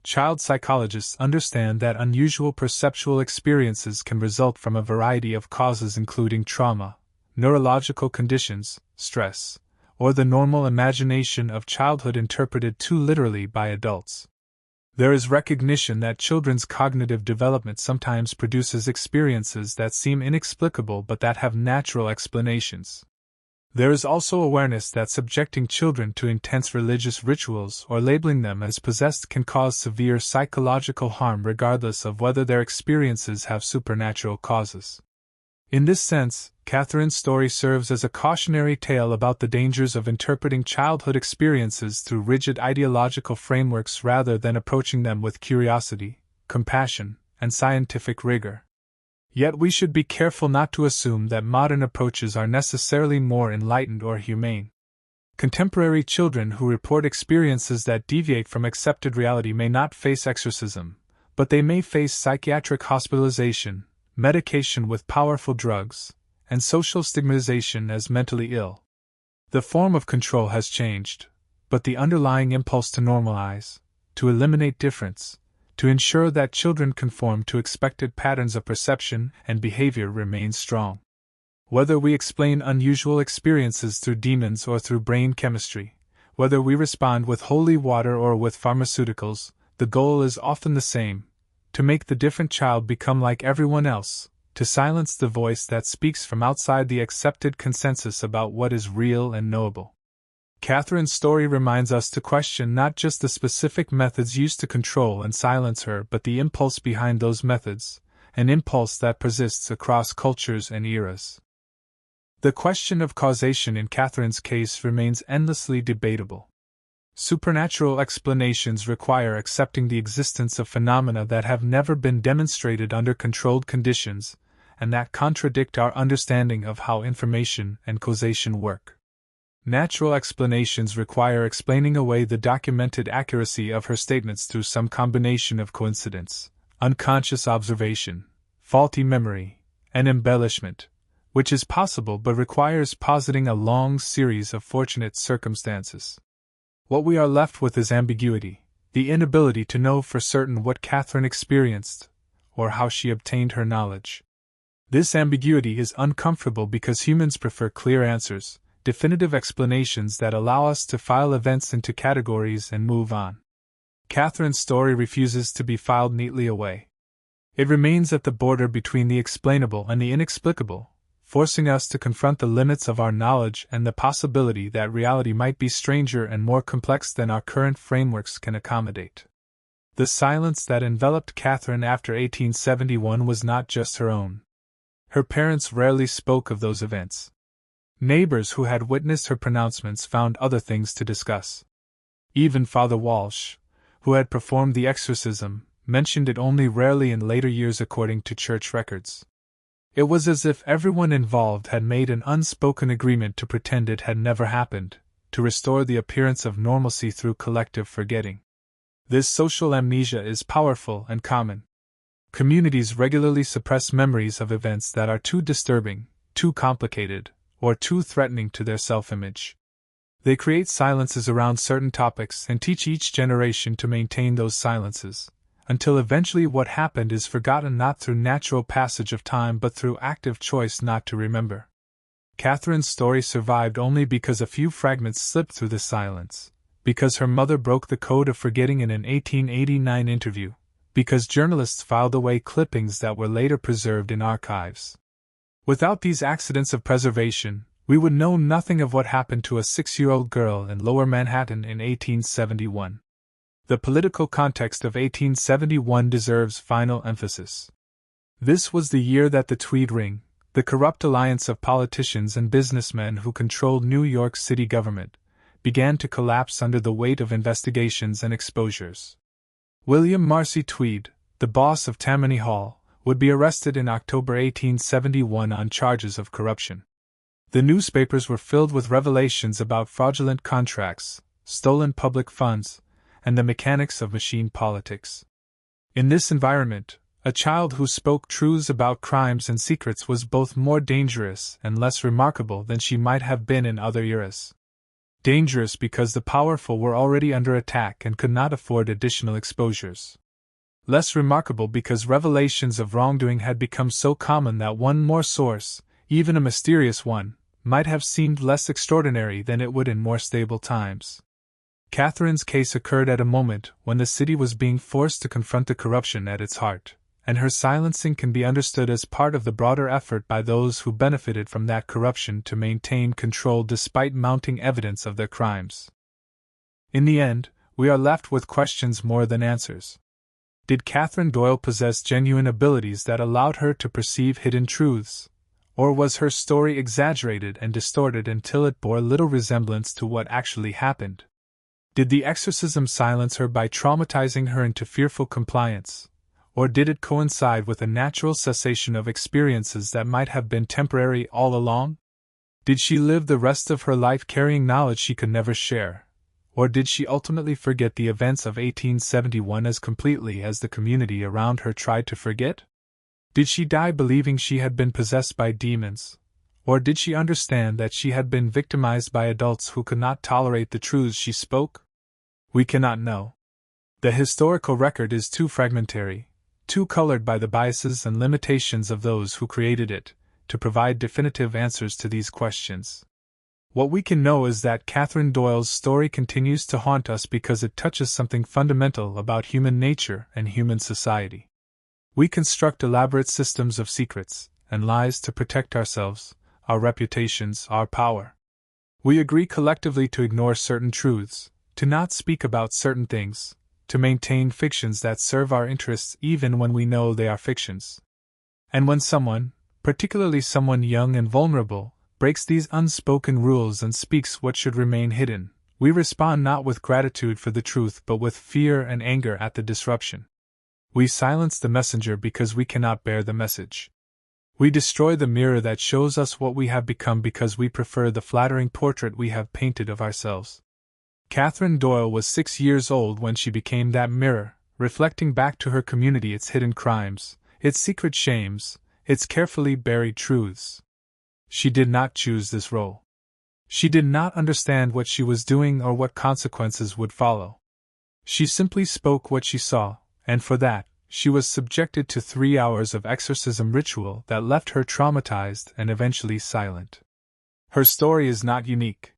Child psychologists understand that unusual perceptual experiences can result from a variety of causes including trauma, neurological conditions, stress, or the normal imagination of childhood interpreted too literally by adults. There is recognition that children's cognitive development sometimes produces experiences that seem inexplicable but that have natural explanations. There is also awareness that subjecting children to intense religious rituals or labeling them as possessed can cause severe psychological harm regardless of whether their experiences have supernatural causes. In this sense, Catherine's story serves as a cautionary tale about the dangers of interpreting childhood experiences through rigid ideological frameworks rather than approaching them with curiosity, compassion, and scientific rigor. Yet we should be careful not to assume that modern approaches are necessarily more enlightened or humane. Contemporary children who report experiences that deviate from accepted reality may not face exorcism, but they may face psychiatric hospitalization, medication with powerful drugs, and social stigmatization as mentally ill. The form of control has changed, but the underlying impulse to normalize, to eliminate difference, to ensure that children conform to expected patterns of perception and behavior remains strong. Whether we explain unusual experiences through demons or through brain chemistry, whether we respond with holy water or with pharmaceuticals, the goal is often the same: to make the different child become like everyone else, to silence the voice that speaks from outside the accepted consensus about what is real and knowable. Catherine's story reminds us to question not just the specific methods used to control and silence her, but the impulse behind those methods, an impulse that persists across cultures and eras. The question of causation in Catherine's case remains endlessly debatable. Supernatural explanations require accepting the existence of phenomena that have never been demonstrated under controlled conditions, and that contradict our understanding of how information and causation work. Natural explanations require explaining away the documented accuracy of her statements through some combination of coincidence, unconscious observation, faulty memory, and embellishment, which is possible but requires positing a long series of fortunate circumstances. What we are left with is ambiguity, the inability to know for certain what Catherine experienced, or how she obtained her knowledge. This ambiguity is uncomfortable because humans prefer clear answers, definitive explanations that allow us to file events into categories and move on. Catherine's story refuses to be filed neatly away. It remains at the border between the explainable and the inexplicable, forcing us to confront the limits of our knowledge and the possibility that reality might be stranger and more complex than our current frameworks can accommodate. The silence that enveloped Catherine after 1871 was not just her own. Her parents rarely spoke of those events. Neighbors who had witnessed her pronouncements found other things to discuss. Even Father Walsh, who had performed the exorcism, mentioned it only rarely in later years according to church records. It was as if everyone involved had made an unspoken agreement to pretend it had never happened, to restore the appearance of normalcy through collective forgetting. This social amnesia is powerful and common. Communities regularly suppress memories of events that are too disturbing, too complicated, or too threatening to their self-image. They create silences around certain topics and teach each generation to maintain those silences, until eventually what happened is forgotten not through natural passage of time but through active choice not to remember. Catherine's story survived only because a few fragments slipped through the silence, because her mother broke the code of forgetting in an 1889 interview, because journalists filed away clippings that were later preserved in archives. Without these accidents of preservation, we would know nothing of what happened to a 6-year-old girl in Lower Manhattan in 1871. The political context of 1871 deserves final emphasis. This was the year that the Tweed Ring, the corrupt alliance of politicians and businessmen who controlled New York City government, began to collapse under the weight of investigations and exposures. William Marcy Tweed, the boss of Tammany Hall, would be arrested in October 1871 on charges of corruption. The newspapers were filled with revelations about fraudulent contracts, stolen public funds, and the mechanics of machine politics. In this environment, a child who spoke truths about crimes and secrets was both more dangerous and less remarkable than she might have been in other eras. Dangerous because the powerful were already under attack and could not afford additional exposures. Less remarkable because revelations of wrongdoing had become so common that one more source, even a mysterious one, might have seemed less extraordinary than it would in more stable times. Catherine's case occurred at a moment when the city was being forced to confront the corruption at its heart, and her silencing can be understood as part of the broader effort by those who benefited from that corruption to maintain control despite mounting evidence of their crimes. In the end, we are left with questions more than answers. Did Catherine Doyle possess genuine abilities that allowed her to perceive hidden truths? Or was her story exaggerated and distorted until it bore little resemblance to what actually happened? Did the exorcism silence her by traumatizing her into fearful compliance? Or did it coincide with a natural cessation of experiences that might have been temporary all along? Did she live the rest of her life carrying knowledge she could never share? Or did she ultimately forget the events of 1871 as completely as the community around her tried to forget? Did she die believing she had been possessed by demons? Or did she understand that she had been victimized by adults who could not tolerate the truths she spoke? We cannot know. The historical record is too fragmentary, too colored by the biases and limitations of those who created it, to provide definitive answers to these questions. What we can know is that Catherine Doyle's story continues to haunt us because it touches something fundamental about human nature and human society. We construct elaborate systems of secrets and lies to protect ourselves, our reputations, our power. We agree collectively to ignore certain truths, to not speak about certain things, to maintain fictions that serve our interests even when we know they are fictions. And when someone, particularly someone young and vulnerable, breaks these unspoken rules and speaks what should remain hidden, we respond not with gratitude for the truth but with fear and anger at the disruption. We silence the messenger because we cannot bear the message. We destroy the mirror that shows us what we have become because we prefer the flattering portrait we have painted of ourselves. Catherine Doyle was 6 years old when she became that mirror, reflecting back to her community its hidden crimes, its secret shames, its carefully buried truths. She did not choose this role. She did not understand what she was doing or what consequences would follow. She simply spoke what she saw, and for that, she was subjected to 3 hours of exorcism ritual that left her traumatized and eventually silent. Her story is not unique.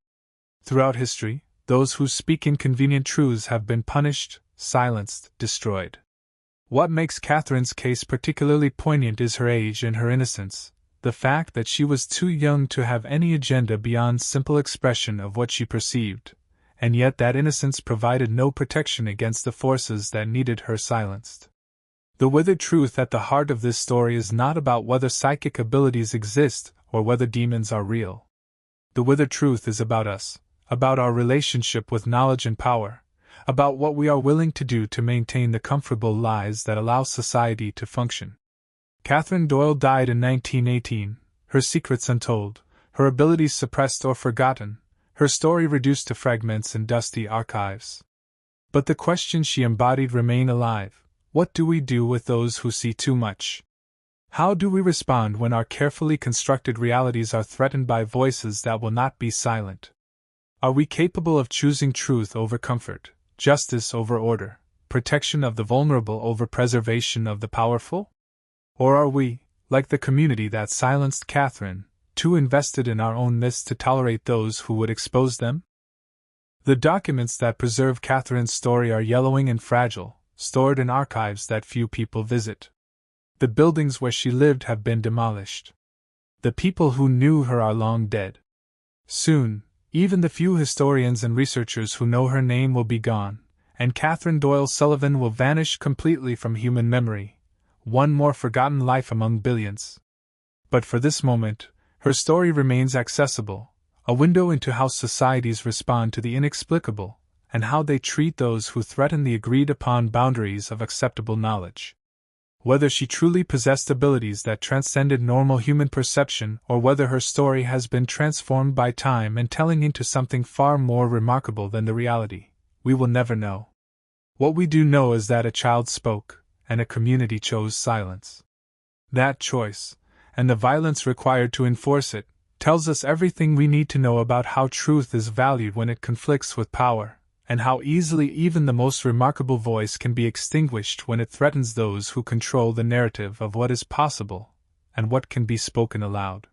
Throughout history, those who speak inconvenient truths have been punished, silenced, destroyed. What makes Catherine's case particularly poignant is her age and her innocence, the fact that she was too young to have any agenda beyond simple expression of what she perceived, and yet that innocence provided no protection against the forces that needed her silenced. The withered truth at the heart of this story is not about whether psychic abilities exist or whether demons are real. The withered truth is about us, about our relationship with knowledge and power, about what we are willing to do to maintain the comfortable lies that allow society to function. Catherine Doyle died in 1918, her secrets untold, her abilities suppressed or forgotten, her story reduced to fragments in dusty archives. But the questions she embodied remain alive. What do we do with those who see too much? How do we respond when our carefully constructed realities are threatened by voices that will not be silent? Are we capable of choosing truth over comfort, justice over order, protection of the vulnerable over preservation of the powerful? Or are we, like the community that silenced Catherine, too invested in our own myths to tolerate those who would expose them? The documents that preserve Catherine's story are yellowing and fragile, stored in archives that few people visit. The buildings where she lived have been demolished. The people who knew her are long dead. Soon, even the few historians and researchers who know her name will be gone, and Catherine Doyle Sullivan will vanish completely from human memory, one more forgotten life among billions. But for this moment, her story remains accessible, a window into how societies respond to the inexplicable, and how they treat those who threaten the agreed-upon boundaries of acceptable knowledge. Whether she truly possessed abilities that transcended normal human perception or whether her story has been transformed by time and telling into something far more remarkable than the reality, we will never know. What we do know is that a child spoke, and a community chose silence. That choice, and the violence required to enforce it, tells us everything we need to know about how truth is valued when it conflicts with power, and how easily even the most remarkable voice can be extinguished when it threatens those who control the narrative of what is possible and what can be spoken aloud.